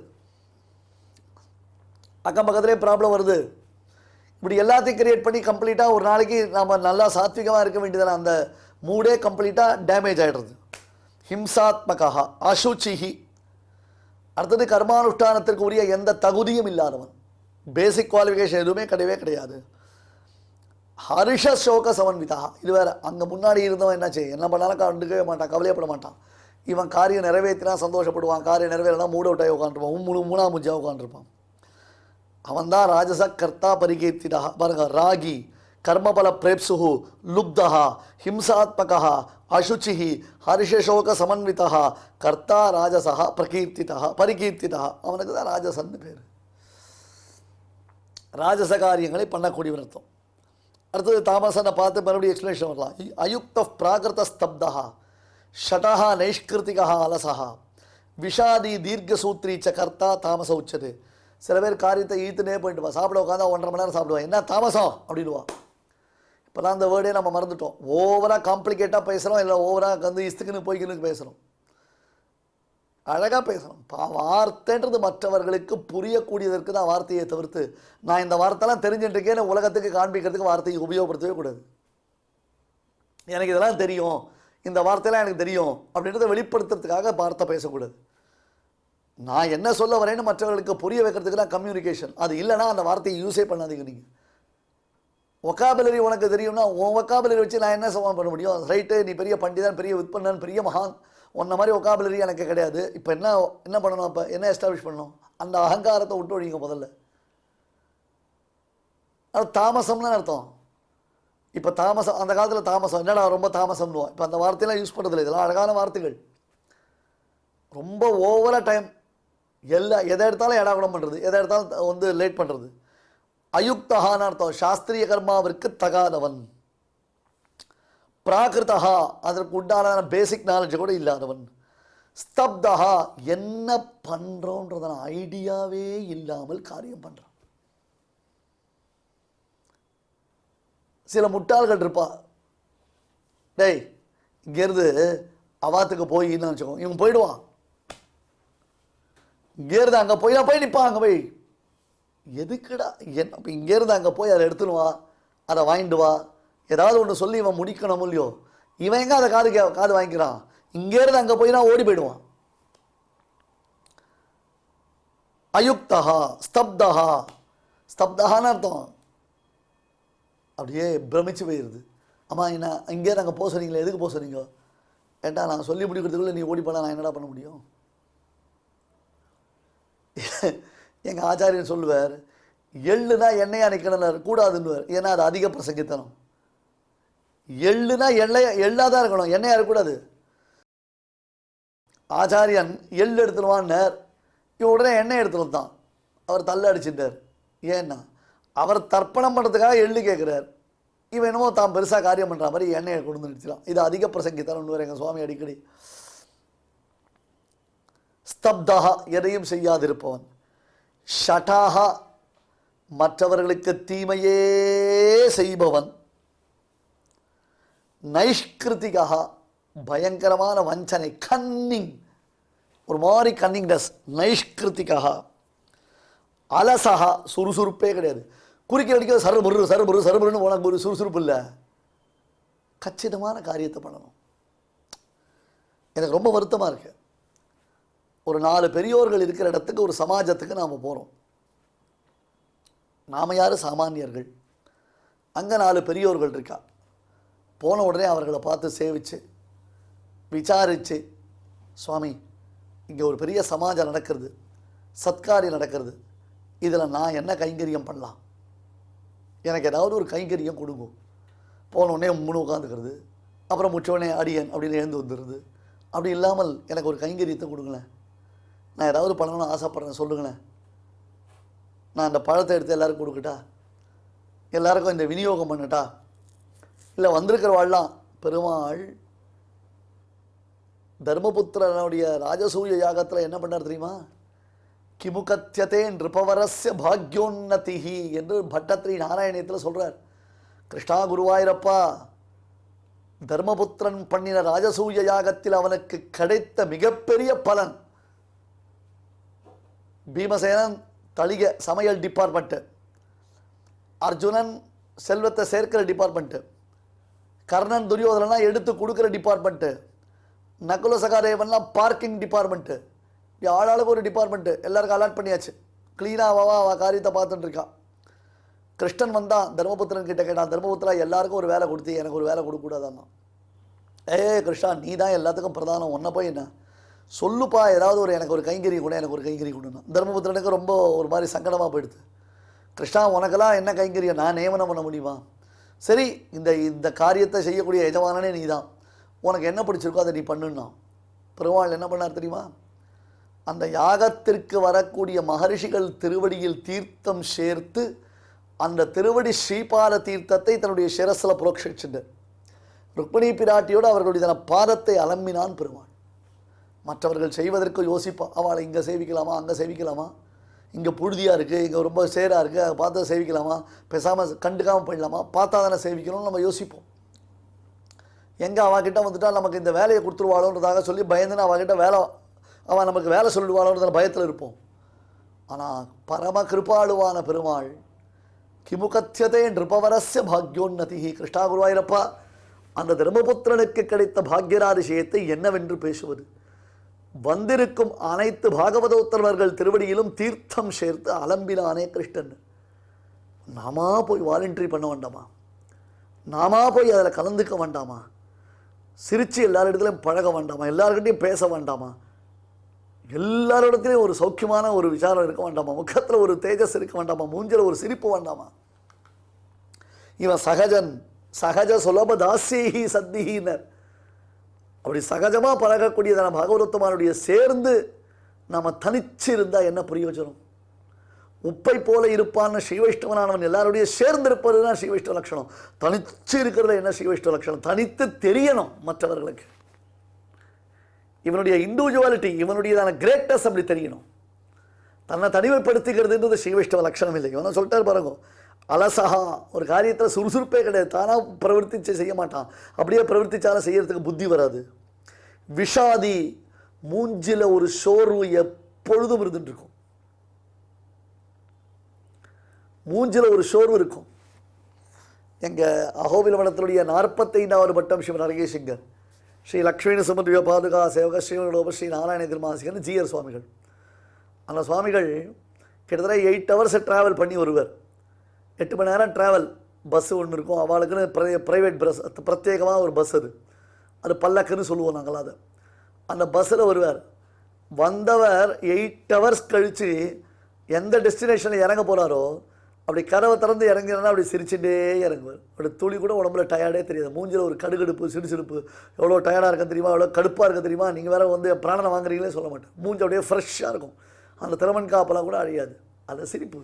அக்கம் பக்கத்துலேயே ப்ராப்ளம் வருது. இப்படி எல்லாத்தையும் கிரியேட் பண்ணி கம்ப்ளீட்டாக ஒரு நாளைக்கு நம்ம நல்லா சாத்விகமாக இருக்க வேண்டியதான அந்த மூடே கம்ப்ளீட்டாக டேமேஜ் ஆகிடுறது. ஹிம்சாத்மகா அசுச்சிஹி. அடுத்தது கர்மானுஷ்டானத்திற்கு உரிய எந்த தகுதியும் இல்லாதவன், பேசிக் குவாலிஃபிகேஷன் எதுவுமே கிடையவே கிடையாது. ஹர்ஷ சோக சமன்விதா. இது வேறு, அங்கே முன்னாடி இருந்தவன் என்ன செய்ய என்ன பண்ணாலும் கண்டுக்கவே மாட்டான், கவலையப்பட மாட்டான். இவன் காரியம் நிறைவேற்றினா சந்தோஷப்படுவான், காரியம் நிறைவேறனா மூட் அவுட் ஆகி உட்காந்துருப்பான், மூணாம் முஞ்சாக உட்காந்துருப்பான். அவன் தான் ராஜச கர்த்தா பரிகீர்த்திதா. பாருங்க, ராகி, கர்மபல பிரேப்சுஹு, லுப்தஹா, ஹிம்சாத்மகா, அசுச்சிஹி, ஹர்ஷசோக சமன்விதா, கர்த்தா ராஜசா பிரகீர்த்திதா பரிகீர்த்திதா. அவனுக்கு தான் ராஜசன்னு பேர். ராஜச காரியங்களை பண்ணக்கூடியவன் அர்த்தம். அடுத்தது தாமசனை பார்த்து மறுபடியும் எக்ஸ்பிளேஷன் வரலாம். அயுக்த பிராகிருத ஸ்தப்தா, ஷடஹா நைஷ்கிருத்திகா அலசா, விஷாதி தீர்க்கசூத்ரி ச கர்த்தா தாமச உச்சது. சில பேர் காரியத்தை ஈத்துனே போயிட்டு வா, சாப்பிட உட்காந்தா 1.5 மணி நேரம் சாப்பிடுவான், என்ன தாமசம் அப்படின்வா. இப்போ தான் அந்த வேர்டே நம்ம மறந்துட்டோம். ஓவராக காம்ப்ளிகேட்டாக பேசுகிறோம், இல்லை ஓவராக வந்து இஸ்துக்குன்னு போய்க்குன்னு பேசுகிறோம். அழகாக பேசணும். வார்த்தைன்றது மற்றவர்களுக்கு புரியக்கூடியதற்கு தான் வார்த்தையை தவிர்த்து நான் இந்த வார்த்தைலாம் தெரிஞ்சுட்டுருக்கேன்னு உலகத்துக்கு காண்பிக்கிறதுக்கு வார்த்தையை உபயோகப்படுத்தவே கூடாது. எனக்கு இதெல்லாம் தெரியும், இந்த வார்த்தையெல்லாம் எனக்கு தெரியும் அப்படின்றத வெளிப்படுத்துறதுக்காக வார்த்தை பேசக்கூடாது. நான் என்ன சொல்ல வரேன்னு மற்றவர்களுக்கு புரிய வைக்கிறதுக்கு தான் கம்யூனிகேஷன். அது இல்லைனா அந்த வார்த்தையை யூஸே பண்ணாதீங்க. நீங்கள் ஒக்காபுலரி உனக்கு தெரியும்னா உன் ஒக்காபுலரி வச்சு நான் என்ன சமாளம் பண்ண முடியும்? ரைட்டு, நீ பெரிய பண்டிதன், பெரிய விற்பனன், பெரிய மகான், உன்ன மாதிரி ஒக்காபுலரி எனக்கு கிடையாது. இப்போ என்ன பண்ணணும்? இப்போ என்ன எஸ்டாப்ளிஷ் பண்ணணும்? அந்த அகங்காரத்தை விட்டு ஒழிங்க முதல்ல. அது தாமசம்னு அர்த்தம். இப்போ தாமசம், அந்த காலத்தில் தாமசம் என்னடா ரொம்ப தாமசம்னுவோம். இப்போ அந்த வார்த்தையெல்லாம் யூஸ் பண்ணுறதில்ல. இதெல்லாம் அழகான வார்த்தைகள். ரொம்ப ஓவராக டைம் எதை எடுத்தாலும் எடாகுடம் பண்ணுறது, எதை எடுத்தாலும் வந்து லேட் பண்ணுறது. அயுக்தகான்னு அர்த்தம், சாஸ்திரிய கர்மாவிற்கு தகாதவன். பிராகிருதா, அதற்கு உண்டான பேசிக் நாலேஜ் கூட இல்லாதவன். ஸ்தப்தஹா, என்ன பண்ணுறோன்றதான ஐடியாவே இல்லாமல் காரியம் பண்ணுறான். சில முட்டாள்கள் இருப்பா, டேய் இங்கேருந்து அவாத்துக்கு போயின்னு வச்சுக்கோ, இவன் போயிடுவான். இங்கேருந்து அங்கே போய் நிற்பான். அங்கே போய் எதுக்குடா என்ன, இப்போ இங்கேருந்து அங்கே போய் அதை எடுத்துன்னு வா, அதை வாங்கிட்டு வா, ஏதாவது ஒன்று சொல்லி இவன் முடிக்கணும் இல்லையோ. இவன் எங்கே அதை காது வாங்கிக்கிறான்? இங்கேருந்து அங்கே போய் நான் ஓடி போயிடுவான். அயுக்தஹா ஸ்தப்தஹா. ஸ்தப்தஹான்னு அர்த்தம் அப்படியே பிரமிச்சு போயிடுது. அம்மா என்ன இங்கேருந்து அங்கே போக சொன்னீங்களே, எதுக்கு போக சொன்னீங்க? ஏன்டா நான் சொல்லி முடிக்கிறதுக்குள்ளே நீ ஓடி போனால் நான் என்னடா பண்ண முடியும்? எங்கள் ஆச்சாரியன் சொல்லுவார், எள்ளுனா எண்ணெயாக நிற்கணும் கூடாதுன்னுவார். ஏன்னா அது அதிக பிரசங்கித்தனம். எள்ளுனா எள்ளாக தான் இருக்கணும், எண்ணெயாக இருக்கக்கூடாது. ஆச்சாரியன் எள் எடுத்துருவான்னார், இவன் உடனே எண்ணெய் எடுத்துட்டு தான் அவர் தள்ள அடிச்சுட்டார். ஏன்னா அவர் தர்ப்பணம் பண்ணுறதுக்காக எள்ளு கேட்குறார். இவன் என்னமோ தான் பெருசாக காரியம் பண்ணுற மாதிரி எண்ணெயை கொண்டு வந்து நிறுத்திடலாம். இது அதிக பிரசங்கித்தான் ஒன்று எங்கள் சுவாமி அடிக்கடி. ஸ்தப்தஹா எதையும் செய்யாதிருப்பவன், ஷடாஹா மற்றவர்களுக்கு தீமையே செய்பவன், நைஷ்கிருதிகா பயங்கரமான வஞ்சனை, கன்னிங், ஒரு மாதிரி கன்னிங்னஸ், நைஷ்கிருதிகா, அலசகா சுறுசுறுப்பே கிடையாது. குறிக்க அடிக்க சருபுருன்னு உனக்கு ஒரு சுறுசுறுப்பு இல்லை. கச்சிதமான காரியத்தை பண்ணணும். எனக்கு ரொம்ப வருத்தமாக இருக்கு. ஒரு 4 பெரியோர்கள் இருக்கிற இடத்துக்கு, ஒரு சமாஜத்துக்கு நாம் போகிறோம். நாம் யார் சாமானியர்கள். அங்கே 4 பெரியோர்கள் இருக்கா. போன உடனே அவர்களை பார்த்து சேவிச்சு விசாரித்து, சுவாமி இங்கே ஒரு பெரிய சமாஜம் நடக்கிறது, சத்காரியம் நடக்கிறது, இதில் நான் என்ன கைங்கரியம் பண்ணலாம், எனக்கு ஏதாவது ஒரு கைங்கரியம் கொடுங்க. போன உடனே உட்காந்துக்கிறது, அப்புறம் முச்சோடனே அடியன் அப்படின்னு எழுந்து வந்துடுறது. அப்படி இல்லாமல் எனக்கு ஒரு கைங்கரியத்தை கொடுங்களேன், நான் ஏதாவது பண்ணணும்னு ஆசைப்பட்றேன், சொல்லுங்களேன். நான் அந்த பழத்தை எடுத்து எல்லாருக்கும் கொடுக்கட்டா, எல்லாருக்கும் இந்த விநியோகம் பண்ணட்டா, இல்லை வந்திருக்கிறவாள்லாம். பெருமாள் தர்மபுத்திரனுடைய ராஜசூய யாகத்தில் என்ன பண்ணார் தெரியுமா? கிமுகத்தியதே நிருபவரஸ்ய பாக்யோன்னதிஹி என்று பட்டத்ரி நாராயணியத்தில் சொல்கிறார். கிருஷ்ணா குருவாயிரப்பா, தர்மபுத்திரன் பண்ணின ராஜசூய யாகத்தில் அவனுக்கு கிடைத்த மிகப்பெரிய பலன், பீமசேனன் தளிகை சமையல் டிபார்ட்மெண்ட்டு, அர்ஜுனன் செல்வத்தை சேர்க்கிற டிபார்ட்மெண்ட்டு, கர்ணன் துரியோதனெலாம் எடுத்து கொடுக்குற டிபார்ட்மெண்ட்டு, நகுல சகாதேவன்லாம் பார்க்கிங் டிபார்ட்மெண்ட்டு, இப்படி ஆளாளுக்கு ஒரு டிபார்ட்மெண்ட்டு எல்லாருக்கும் அலாட் பண்ணியாச்சு. க்ளீனாக அவள் காரியத்தை பார்த்துட்டு இருக்கான். கிருஷ்ணன் வந்தான், தர்மபுத்திரன் கிட்ட கேட்டான், தர்மபுத்திரா எல்லாருக்கும் ஒரு வேலை கொடுத்து எனக்கு ஒரு வேலை கொடுக்கக்கூடாதான்னா. கிருஷ்ணா நீ தான் எல்லாத்துக்கும் பிரதானம், ஒன்றை போய் என்ன சொல்லுப்பா, ஏதாவது ஒரு எனக்கு ஒரு கைங்கறி கூட, எனக்கு ஒரு கைங்கறி கொடுன்னா. தர்மபுத்திரனுக்கு ரொம்ப ஒரு மாதிரி சங்கடமாக போயிடுது. கிருஷ்ணா உனக்கெல்லாம் என்ன கைங்கரியம், நான் நியமனம் பண்ண முடியுமா? சரி, இந்த காரியத்தை செய்யக்கூடிய எஜமானனே நீ தான், உனக்கு என்ன பிடிச்சிருக்கோ அதை நீ பண்ணுன்னா. பெருமாள் என்ன பண்ணார் தெரியுமா? அந்த யாகத்திற்கு வரக்கூடிய மகரிஷிகள் திருவடியில் தீர்த்தம் சேர்த்து அந்த திருவடி ஸ்ரீபாத தீர்த்தத்தை தன்னுடைய சிரசில் புரோக்ஷிச்சுட்டார். ருக்மிணி பிராட்டியோடு அவர்களுடைய பாதத்தை அலம்பினான் பெருமாள். மற்றவர்கள் செய்வதற்கு யோசிப்பான், அவளை இங்கே சேவிக்கலாமா, அங்கே சேவிக்கலாமா, இங்கே புழுதியாக இருக்குது, இங்கே ரொம்ப சேராக இருக்குது, அதை பார்த்து சேவிக்கலாமா, பேசாமல் கண்டுக்காமல் போயிடலாமா, பார்த்தா தானே சேவிக்கணும்னு நம்ம யோசிப்போம். எங்கே அவகிட்ட வந்துட்டால் நமக்கு இந்த வேலையை கொடுத்துருவாளோன்றதாக சொல்லி பயந்துன்னு அவகிட்ட அவன் நமக்கு வேலை சொல்லிடுவாளோன்ற பயத்தில் இருப்போம். ஆனால் பரம கிருபாளுவான பெருமாள் கிமுகத்தியதே நிருபவரஸ்ய பாக்யோன்னதி, கிருஷ்ணா குருவாயிரப்பா, அந்த தர்மபுத்திரனுக்கு கிடைத்த பாக்யராதிசயத்தை என்னவென்று பேசுவது? வந்திருக்கும் அனைத்து பாகவதோத்தரவர்கள் திருவடியிலும் தீர்த்தம் சேர்த்து அலம்பினானே கிருஷ்ணன். நாமா போய் வாலண்டரி பண்ண வேண்டாமா? நாமா போய் அதில் கலந்துக்க வேண்டாமா? சிரித்து எல்லார் இடத்துலையும் பழக வேண்டாமா? எல்லாருக்கிட்டையும் பேச வேண்டாமா? எல்லாரிடத்துலையும் ஒரு சௌக்கியமான ஒரு விசாரம் இருக்க வேண்டாமா? முகத்தில் ஒரு தேஜஸ் இருக்க வேண்டாமா? மூஞ்சில் ஒரு சிரிப்பு வேண்டாமா? இவன் சகஜன், சகஜ சுலப தாசியி சத்திஹீனர். அப்படி சகஜமாக பழகக்கூடியதான பாகவதோத்தமனுடைய சேர்ந்து நாம் தனிச்சு இருந்தால் என்ன பிரயோஜனம்? உப்பை போல இருப்பான்னு ஸ்ரீவைஷ்ணவனானவன் எல்லாருடைய சேர்ந்து இருப்பது தான் ஸ்ரீவைஷ்ணவ லட்சணம். தனிச்சு இருக்கிறது என்ன ஸ்ரீவைஷ்ணவ லட்சணம்? தனித்து தெரியணும் மற்றவர்களுக்கு. இவனுடைய இண்டிவிஜுவாலிட்டி, இவனுடையதான கிரேட்னஸ் அப்படி தெரியணும். தன்னை தனிமைப்படுத்திக்கிறதுன்றது ஸ்ரீவைஷ்ணவ லட்சணம் இல்லை. இவனை சொல்லிட்டார் பாருங்க, அலசகா, ஒரு காரியத்தில் சுறுசுறுப்பே கிடையாது, தானாக பிரவர்த்திச்சு செய்ய மாட்டான், அப்படியே பிரவர்த்திச்சாலும் செய்யறதுக்கு புத்தி வராது. விஷாதி, மூஞ்சில ஒரு சோர்வு எப்பொழுதும் இருந்துட்டு மூஞ்சில ஒரு சோர்வு இருக்கும். எங்கள் அகோபில மடத்தினுடைய 45வது பட்டம் ஸ்ரீ நரகேசிங்கர், ஸ்ரீ லக்ஷ்மி சுமந்திர பாதுகா சேவக ஸ்ரீலோப ஸ்ரீ நாராயண திருமாசிகன் ஜிஆர் சுவாமிகள். அந்த சுவாமிகள் கிட்டத்தட்ட 8 hours ட்ராவல் பண்ணி வருவார். 8 மணி நேரம் ட்ராவல். பஸ்ஸு ஒன்று இருக்கும், அவளுக்குன்னு ப்ரைவேட் பஸ், பிரத்யேகமாக ஒரு பஸ், அது பல்லக்குன்னு சொல்லுவோம் நாங்கள். அதை அந்த பஸ்ஸில் வருவார். வந்தவர் 8 hours கழித்து எந்த டெஸ்டினேஷனில் இறங்க போகிறாரோ அப்படி கதவை திறந்து இறங்கினா அப்படி சிரிச்சுட்டே இறங்குவார். அப்படி துளி கூட உடம்புல டயர்டே தெரியாது. மூஞ்சில் ஒரு கடுகடுப்பு, சிடுசிடுப்பு, எவ்வளோ டயர்டாக இருக்க தெரியுமா, எவ்வளோ கடுப்பாக இருக்க தெரியுமா, நீங்கள் வேறு வந்து பிராணனை வாங்குறீங்களே சொல்ல மாட்டேன். மூஞ்சி அப்படியே ஃப்ரெஷ்ஷாக இருக்கும். அந்த திறமன் காப்பெல்லாம் கூட அழியாது. அந்த சிரிப்பு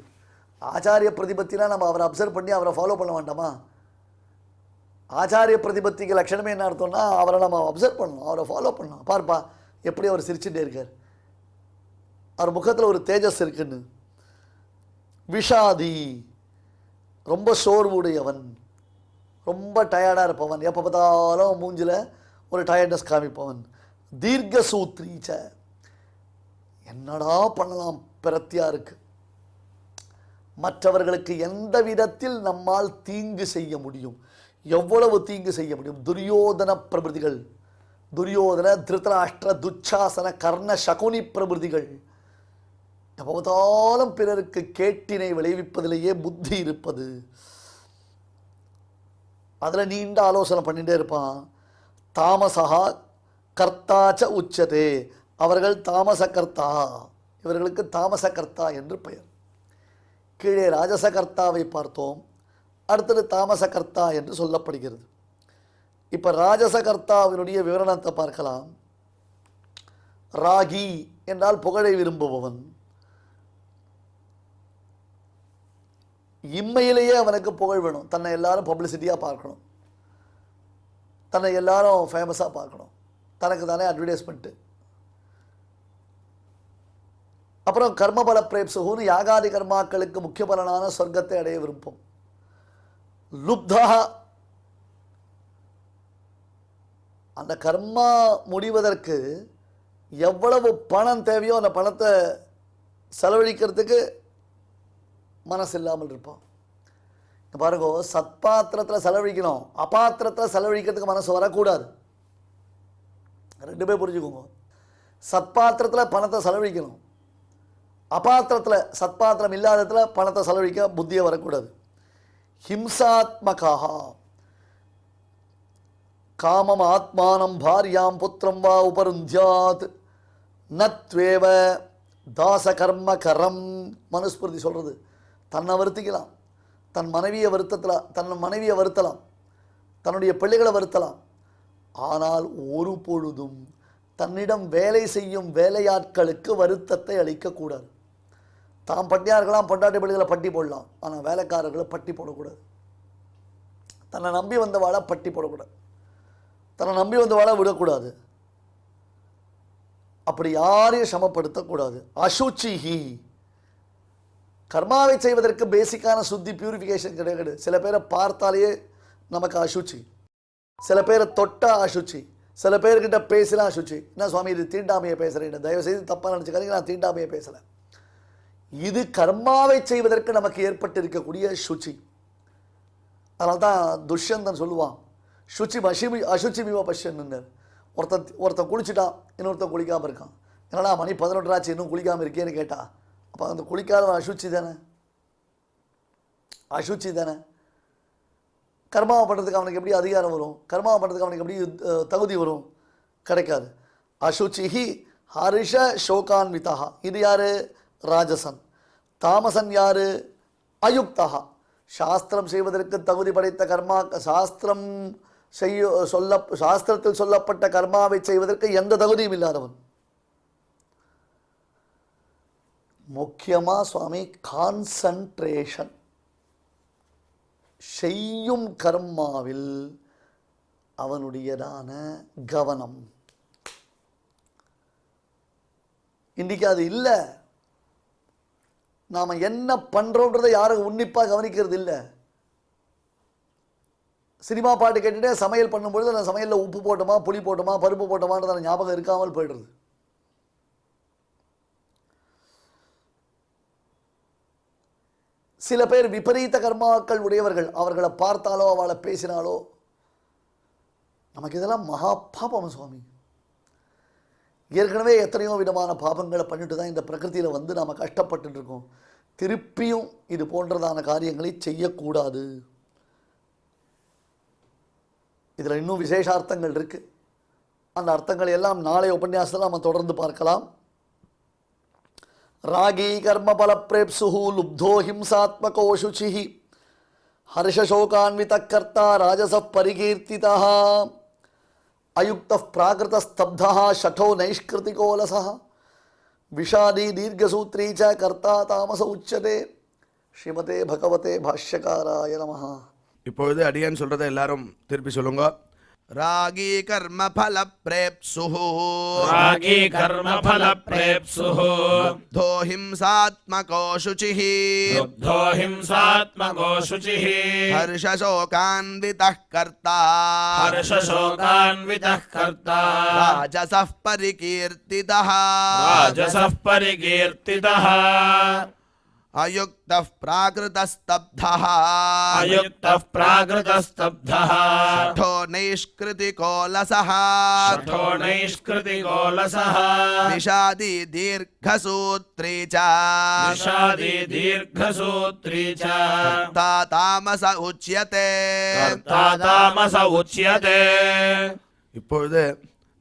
ஆச்சாரிய பிரதிபத்தினா நம்ம அவரை அப்சர்வ் பண்ணி அவரை ஃபாலோ பண்ண வேண்டாமா? ஆச்சாரிய பிரதிபத்திக்கு லட்சணமே என்ன அர்த்தம்னா அவரை நம்ம அப்சர்வ் பண்ணணும், அவரை ஃபாலோ பண்ணணும். பார்ப்பா எப்படி அவர் சிரிச்சுட்டே இருக்கார், அவர் முகத்தில் ஒரு தேஜஸ் இருக்குன்னு. விஷாதி ரொம்ப சோர்வுடையவன், ரொம்ப டயர்டாக இருப்பவன், எப்போ பார்த்தாலும் மூஞ்சில் ஒரு டயர்ட்னஸ் காமிப்பவன். தீர்க்க சூத்ரீச்ச என்னடா பண்ணலாம் பிரத்தியா இருக்கு, மற்றவர்களுக்கு எந்த விதத்தில் நம்மால் தீங்கு செய்ய முடியும், எவ்வளவு தீங்கு செய்ய முடியும். துரியோதன பிரபுதிகள், துரியோதன திருதராஷ்டிர துச்சாசன கர்ண சகுனி பிரபுதிகள் எப்போ பார்த்தாலும் பிறருக்கு கேட்டினை விளைவிப்பதிலேயே புத்தி இருப்பது. அதில் நீண்ட ஆலோசனை பண்ணிகிட்டே இருப்பான். தாமசா கர்த்தாச்ச உச்சதே, அவர்கள் தாமச கர்த்தா, இவர்களுக்கு தாமச கர்த்தா என்று பெயர். கீழே ராஜச கர்த்தாவை பார்த்தோம், அடுத்தது தாமச கர்த்தா என்று சொல்லப்படுகிறது. இப்போ ராஜச கர்த்தாவினுடைய விவரணத்தை பார்க்கலாம். ராகி என்றால் புகழை விரும்புபவன், இம்மையிலேயே அவனுக்கு புகழ் வேணும், தன்னை எல்லாரும் பப்ளிசிட்டியாக பார்க்கணும், தன்னை எல்லாரும் ஃபேமஸாக பார்க்கணும், தனக்கு தானே அட்வர்டைஸ்மெண்ட்டு. அப்புறம் கர்மபல பிரேப்சுகுன்னு யாகாதி கர்மாக்களுக்கு முக்கிய பலனான சொர்க்கத்தை அடைய விருப்பம். லுப்தா, அந்த கர்மா முடிவதற்கு எவ்வளவு பணம் தேவையோ அந்த பணத்தை செலவழிக்கிறதுக்கு மனசு இல்லாமல் இருப்பான். பாருங்க, சத்பாத்திரத்தில் செலவழிக்கணும், அபாத்திரத்தில் செலவழிக்கிறதுக்கு மனசு வரக்கூடாது. ரெண்டுமே புரிஞ்சுக்கோங்க. சத்பாத்திரத்தில் பணத்தை செலவழிக்கணும், அபாத்திரத்தில் சத்பாத்திரம் இல்லாததுல பணத்தை செலவழிக்க புத்தியை வரக்கூடாது. ஹிம்சாத்மகா காமம் ஆத்மானம் பாரியாம் புத்திரம் வா உபருந்தியாத் நத்வேவ தாச கர்ம கரம். மனுஸ்மிருதி சொல்கிறது, தன்னை வருத்திக்கலாம், தன் மனைவியை வருத்தலாம், தன்னுடைய பிள்ளைகளை வருத்தலாம், ஆனால் ஒரு பொழுதும் தன்னிடம் வேலை செய்யும் வேலையாட்களுக்கு வருத்தத்தை அளிக்கக்கூடாது. தாம் பட்டியாக இருக்கலாம், பொண்டாட்டி பிள்ளைகளை பட்டி போடலாம், ஆனால் வேலைக்காரர்களை பட்டி போடக்கூடாது. தன்னை நம்பி வந்த வாழை பட்டி போடக்கூடாது, தன்னை நம்பி வந்த வாழை விடக்கூடாது, அப்படி யாரையும் சமப்படுத்தக்கூடாது. அசுச்சிஹி, கர்மாவை செய்வதற்கு பேசிக்கான சுத்தி பியூரிஃபிகேஷன் கிடையாது. சில பேரை பார்த்தாலேயே நமக்கு அசுச்சி, சில பேரை தொட்டா அசுச்சி, சில பேர்கிட்ட பேசலாம் அசுச்சி. என்ன சுவாமி இது தீண்டாமையை பேசுகிறேன், தயவுசெய்து தப்பாக நினச்சிக்காதீங்க, நான் தீண்டாமையை பேசலை. இது கர்மாவை செய்வதற்கு நமக்கு ஏற்பட்டு இருக்கக்கூடிய சுச்சி. அதனால தான் துஷ்யந்தன் சொல்லுவான், சுச்சி அசுச்சி மிவ பஷ்யன்னு. ஒருத்தன் குளிச்சுட்டான், இன்னொருத்தன் குளிக்காமல் இருக்கான். என்னடா மணி 11 ஆச்சு இன்னும் குளிக்காமல் இருக்கேன்னு கேட்டா, அப்போ அந்த குளிக்காதவன் அசுச்சி தானே, அசுச்சி தானே. கர்மாவை பண்ணுறதுக்கு அவனுக்கு எப்படி அதிகாரம் வரும், கர்மாவை பண்ணுறதுக்கு அவனுக்கு எப்படி தகுதி வரும், கிடைக்காது. அசுச்சிஹி ஹரிஷ சோகான்விதா, இது யாரு? ராஜசன். தாமசன் யாரு? அயுக்தா. சாஸ்திரம் செய்வதற்கு தகுதி படைத்த கர்மா, சாஸ்திரத்தில் சொல்லப்பட்ட கர்மாவை செய்வதற்கு எந்த தகுதியும் இல்லாதவன். முக்கியமாக சுவாமி கான்சன்ட்ரேஷன், செய்யும் கர்மாவில் அவனுடையதான கவனம். இன்றைக்கி அது இல்லை. நாம் என்ன பண்ணுறோன்றதை யாரும் உன்னிப்பாக கவனிக்கிறது இல்லை. சினிமா பாட்டு கேட்டுகிட்டே சமையல் பண்ணும்பொழுது அந்த சமையலில் உப்பு போட்டோமா, புளி போட்டோமா, பருப்பு போட்டோமான்ற ஞாபகம் இருக்காமல் போய்டுறது. சில பேர் விபரீத கர்மாக்கள் உடையவர்கள், அவர்களை பார்த்தாலோ அவளை பேசினாலோ நமக்கு இதெல்லாம் மகா பாபம் சுவாமி. ஏற்கனவே எத்தனையோ விதமான பாபங்களை பண்ணிட்டு தான் இந்த பிரகிருதியில் வந்து நாம் கஷ்டப்பட்டு இருக்கோம். திருப்பியும் இது போன்றதான காரியங்களை செய்யக்கூடாது. இதில் இன்னும் விசேஷார்த்தங்கள் இருக்குது. அந்த அர்த்தங்களை எல்லாம் நாளைய உபன்யாசத்தில் நம்ம தொடர்ந்து பார்க்கலாம். ராகி கர்மபல பிரேப்சுஹு லுப்தோ ஹிம்சாத்மகோ சுச்சிஹி ஹர்ஷசோகான்வித கர்த்தா ராஜச பரிகீர்த்திதா அயுக்த பிராகிருத ஸ்தப்தா ஷட்டோ நைஷ்கிருதிகோலசா விஷாதி தீர்க்கசூத்ரீ ச கர்த்தா தாமச உச்சதே ஸ்ரீமதே பகவதே பாஷ்யகாராய நமஹ.
இப்பொழுது அடியேன் சொல்றதை எல்லாரும் திருப்பி சொல்லுங்க. ராகி கர்ம பல பிரேப்சுஹ
ராகி கர்ம பல பிரேப்சுஹ
லப்தோ ஹிம்சாத்மகோ சுசிஹ
லப்தோ ஹிம்சாத்மகோ சுசிஹ
ஹர்ஷசோகான்விதः கர்த்தா
ஹர்ஷசோகான்விதः கர்த்தா
ராஜசः பரிகீர்த்திதः
ராஜசः பரிகீர்த்திதः
அயுக்தः பிராகிருதஸ்தப்தः
அயுக்தः பிராகிருதஸ்தப்தः
ஷठो நைஷ்கிருதிகோலசः
ஷठो நைஷ்கிருதிகோலசः
விஷாதி தீர்घसूत्री च
விஷாதி தீர்घसूत्री च
கர்த்தா தாமச உச்யதே.
கர்த்தா தாமச உச்யதே.
இப்பொழுது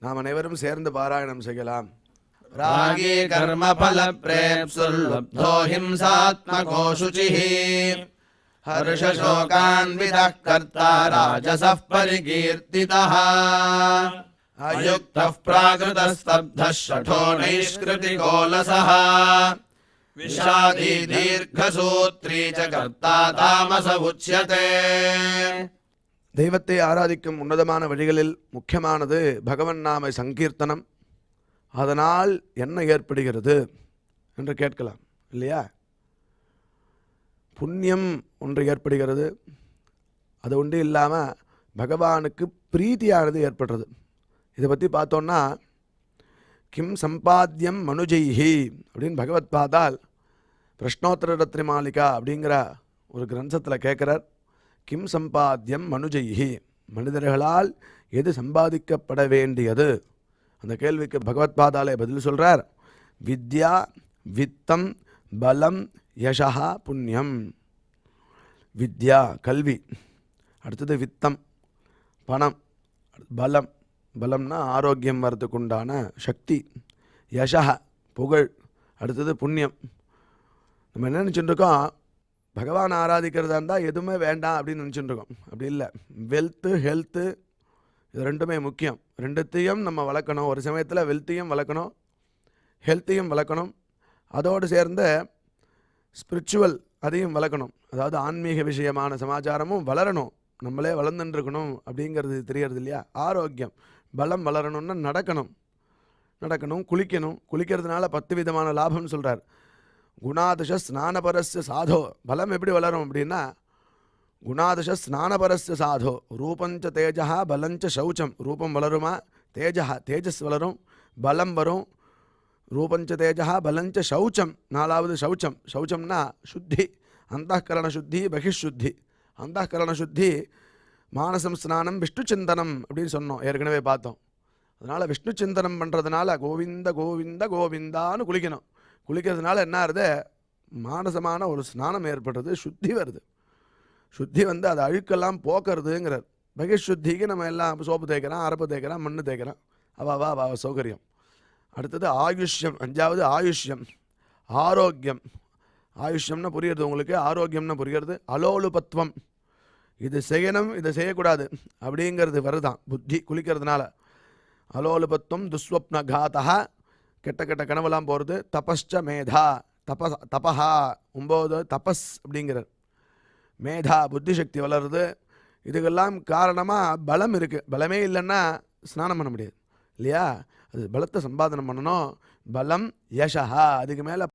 நாம் அனைவரும் சேர்ந்து பாராயணம் செய்யலாம்.
ராகி கர்ம பல பிரேப்சுர்லப்தோ ஹிம்சாத்மகோ சுசிஹ ஹர்ஷசோகான்விதः கர்த்தா ராஜசः பரிகீர்த்திதः அயுக்தः பிராகிருதஸ்தப்தः ஷठो நைஷ்கிருதிகோலசः விஷாதி தீர்घसूत्री च கர்த்தா தாமச உச்யதே.
தெய்வத்தை ஆராதிக்கும் உன்னதமான வழிகளில் முக்கியமானது பகவன் நாம சங்கீர்த்தனம். அதனால் என்ன ஏற்படுகிறது என்று கேட்கலாம் இல்லையா? புண்ணியம் ஒன்று ஏற்படுகிறது. அது ஒன்று இல்லாமல் பகவானுக்கு பிரீத்தியானது ஏற்படுறது. இதை பற்றி பார்த்தோன்னா கிம் சம்பாத்தியம் மனுஜைஹி அப்படின்னு பகவத் பாதால் பிரஷ்னோத்தர ரத்ன மாளிகா அப்படிங்கிற ஒரு கிரந்தத்தில் கேட்குறார். கிம் சம்பாத்தியம் மனுஜைஹி, மனிதர்களால் எது சம்பாதிக்கப்பட வேண்டியது? அந்த கேள்விக்கு பகவத் பாதாலே பதில் சொல்கிறார். வித்யா வித்தம் பலம் யசா புண்ணியம். வித்யா கல்வி, அடுத்தது வித்தம் பணம், பலம் பலம்னா ஆரோக்கியம் வரதுக்கு உண்டான சக்தி, யசா புகழ், அடுத்தது புண்ணியம். நம்ம என்ன நினச்சிட்டு இருக்கோம்? பகவான் ஆராதிக்கிறதா இருந்தால் எதுவுமே வேண்டாம் அப்படின்னு நினச்சிட்டு இருக்கோம். அப்படி இல்லை. வெல்த்து ஹெல்த்து இது ரெண்டுமே முக்கியம். ரெண்டுத்தையும் நம்ம வளர்க்கணும். ஒரு சமயத்தில் வெல்த்தையும் வளர்க்கணும், ஹெல்த்தையும் வளர்க்கணும். அதோடு சேர்ந்து ஸ்பிரிச்சுவல் அதையும் வளர்க்கணும். அதாவது ஆன்மீக விஷயமான சமாச்சாரமும் வளரணும். நம்மளே வளர்ந்துட்டுருக்கணும் அப்படிங்கிறது தெரியறது இல்லையா? ஆரோக்கியம் பலம் வளரணும்னா நடக்கணும், குளிக்கிறதுனால 10 விதமான லாபம்னு சொல்கிறார். குணாதிஷ ஸ்நானபரஸ்ய சாதோ. பலம் எப்படி வளரும் அப்படின்னா குணாதிஷ ஸ்நானபரஸ்ய சாதோ ரூபஞ்ச தேஜா பலஞ்ச சௌச்சம். ரூபம் வளருமா? தேஜஸ் வளரும், பலம் வரும். ரூபஞ்ச தேஜா பலஞ்ச சௌச்சம். 4வது சௌச்சம். சௌச்சம்னா சுத்தி, அந்தःகரண சுத்தி பகிஷுத்தி. அந்தःகரண சுத்தி மானசம் ஸ்நானம் விஷ்ணு சிந்தனம் அப்படின்னு சொன்னோம், ஏற்கனவே பார்த்தோம். அதனால் விஷ்ணு சிந்தனம் பண்ணுறதுனால கோவிந்த கோவிந்த கோவிந்தான்னு குளிக்கணும். குளிக்கிறதுனால என்ன ஆகுது? மானசமான ஒரு ஸ்நானம் ஏற்படுறது, சுத்தி வருது. சுத்தி வந்து அது அழுக்கெல்லாம் போக்குறதுங்கிறார். பகிஷுத்திக்கு நம்ம எல்லாம் சோப்பு தேய்க்கிறோம், அரப்பு தேய்க்கிறோம், மண்ணு தேய்க்கிறோம். அவ சௌகரியம். அடுத்தது ஆயுஷ்யம். 5வது ஆயுஷ்யம், ஆரோக்கியம். ஆயுஷ்யம்னா புரியுறது உங்களுக்கு, ஆரோக்கியம்னா புரிகிறது. அலோலுபத்துவம், இது செய்யணும் இதை செய்யக்கூடாது அப்படிங்கிறது வருதான் புத்தி குளிக்கிறதுனால. அலோலுபத்துவம் துஸ்வப்ன காத்தா, கெட்ட கனவெல்லாம் போகிறது. தபஸ்ச மேதா, தபஹா 9 தபஸ் அப்படிங்கிறார். மேதா புத்தி சக்தி வளருது. இதுக்கெல்லாம் காரணமாக பலம் இருக்குது. பலமே இல்லைன்னா ஸ்நானம் பண்ண முடியாது இல்லையா? அது பலத்தை சம்பாதனம் பண்ணணும். பலம் யசா. அதுக்கு மேலே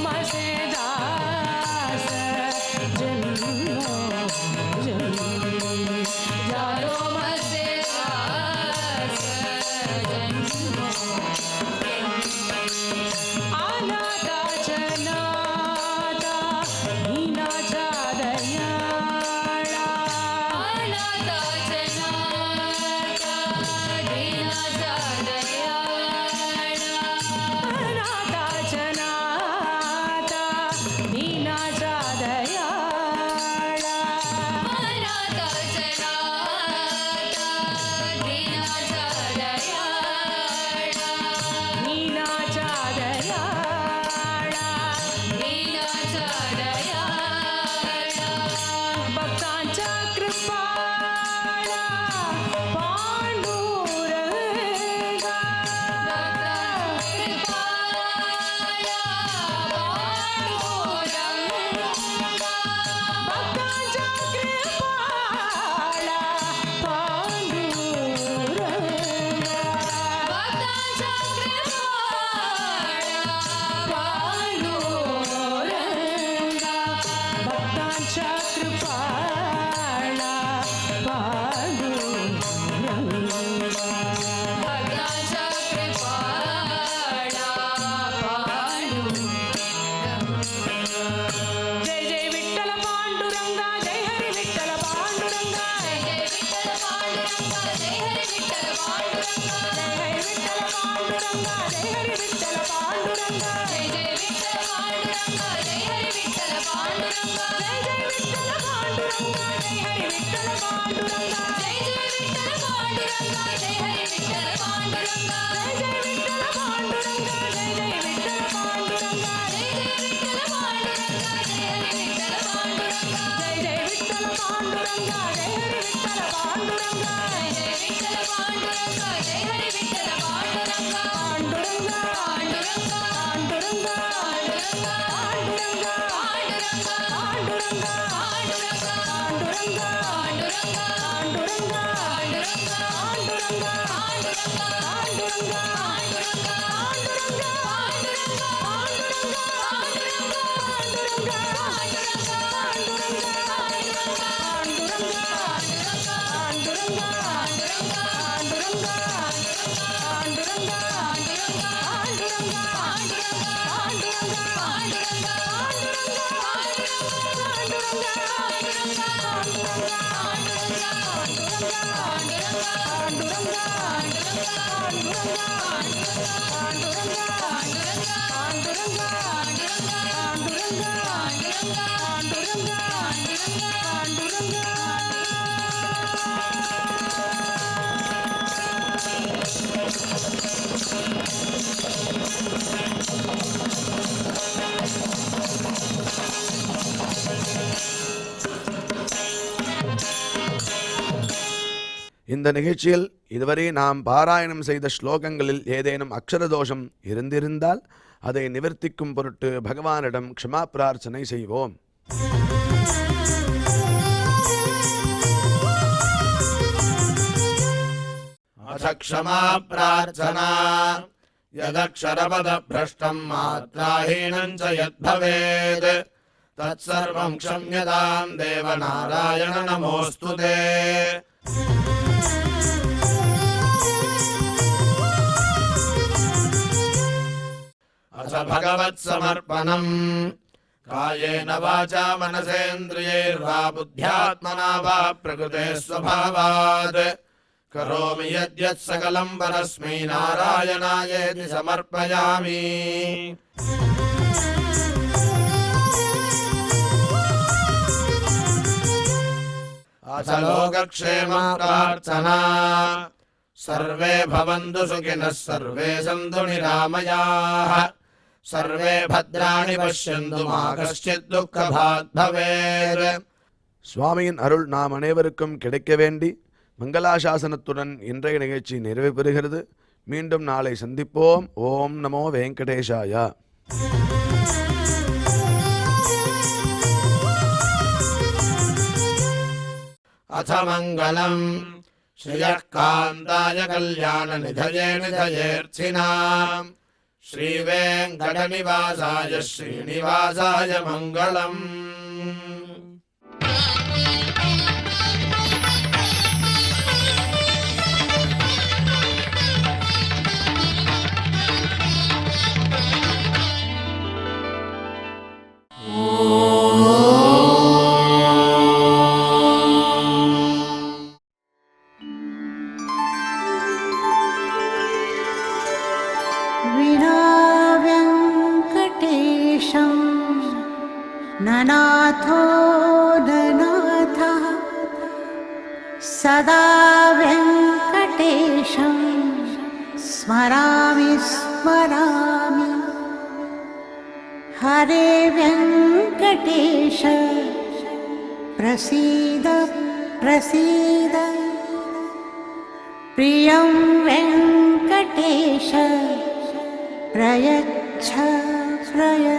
मसे दास जन्मो जन्मी जालो मसे दास जन्मो अनाथा जनाता हीनाचा दयाळा अनाथा जनाता दीनाचा दयाळा अनाथा जनाता दीनाचा दयाळा अनाथा जनाता दीनाचा दयाळा हीनाचा दयाळा हीनाचा दयाळा भक्तांच्या कृपाळा पांडुरंगा कृपाळा पांडुरंगा भक्तांच्या कृपाळा पांडुरंगा भक्तांच्या कृपाळा पांडुरंगा भक्तांच्या कृपाळा पांडुरंगा भक्तांच्या कृपाळा पांडुरंगा जय जय विठ्ठल पांडुरंगा जय हरी विठ्ठल पांडुरंगा जय जय विठ्ठल पांडुरंगा जय हरी विठ्ठल पांडुरंगा जय हरी विठ्ठल पांडुरंगा जय हरी विठ्ठल पांडुरंगा जय जय विठ्ठल पांडुरंगा जय हरी विठ्ठल पांडुरंगा जय जय विठ्ठल पांडुरंगा जय हरी विठ्ठल पांडुरंगा जय जय विठ्ठल पांडुरंगा जय हरी विठ्ठल पांडुरंगा जय जय विठ्ठल पांडुरंगा जय जय विठ्ठल पांडुरंगा जय जय विठ्ठल पांडुरंगा जय हरी विठ्ठल पांडुरंगा जय जय विठ्ठल पांडुरंगा जय हरी विठ्ठल पांडुरंगा जय जय विठ्ठल पांडुरंगा जय हरी विठ्ठल पांडुरंगा पांडुरंगा पांडुरंगा पांडुरंगा पांडुरंगा पांडुरंगा पांडुरंगा पांडुरंगा पांडुरंगा पांडुरंगा पांडुरंगा पांडुरंगा पांडुरंगा पांडुरंगा पांडुरंगा पांडुरंगा पांडुरंगा
இந்த நிகழ்ச்சியில் இதுவரை நாம் பாராயணம் செய்த ஸ்லோகங்களில் ஏதேனும் அக்ஷர தோஷம் இருந்திருந்தால் அதை நிவர்த்திக்கும் பொருட்டு பகவானிடம் க்ஷமா பிரார்த்தனை செய்வோம்.
अथ क्षमा प्रार्थना यदक्षरपदभ्रष्टम् मात्राहीनम् च यद्भवेत् तत्सर्वम् क्षम्यताम् देवनारायण नमोऽस्तु ते। अथ भगवत्समर्पणम् कायेन वाचा मनसेन्द्रियैर्वा बुद्ध्यात्मना वा प्रकृते स्वभावात् करोमि यद्यत् सकलम् परस्मै नारायणायेति समर्पयामि। अथ लोकक्षेम प्रार्थना सर्वे भवन्तु सुखिनः सर्वे सन्तु निरामयाः सर्वे भद्राणि पश्यन्तु मा कश्चित् दुःखभाग् भवेत्।
சுவாமியின் அருள் நாம் அனைவருக்கும் கிடைக்க வேண்டி மங்களாசாசனத்துடன் இன்றைய நிகழ்ச்சி நிறைவு பெறுகிறது. மீண்டும் நாளை சந்திப்போம். ஓம் நமோ வெங்கடேஷாய.
अथ मङ्गलम् श्रियः कान्ताय कल्याणनिधये निधयेऽर्थिनाम् श्रीवेङ्कटनिवासाय श्रीनिवासाय मङ्गलम्।
विना व्यङ्कटेशं ननाथो ननाथः सदा व्यङ्कटेशं स्मरामि स्मरामि। हरे व्यङ्कटेश प्रसीद प्रसीद। प्रियं वेङ्कटेश प्रयच्छ प्रयच्छ।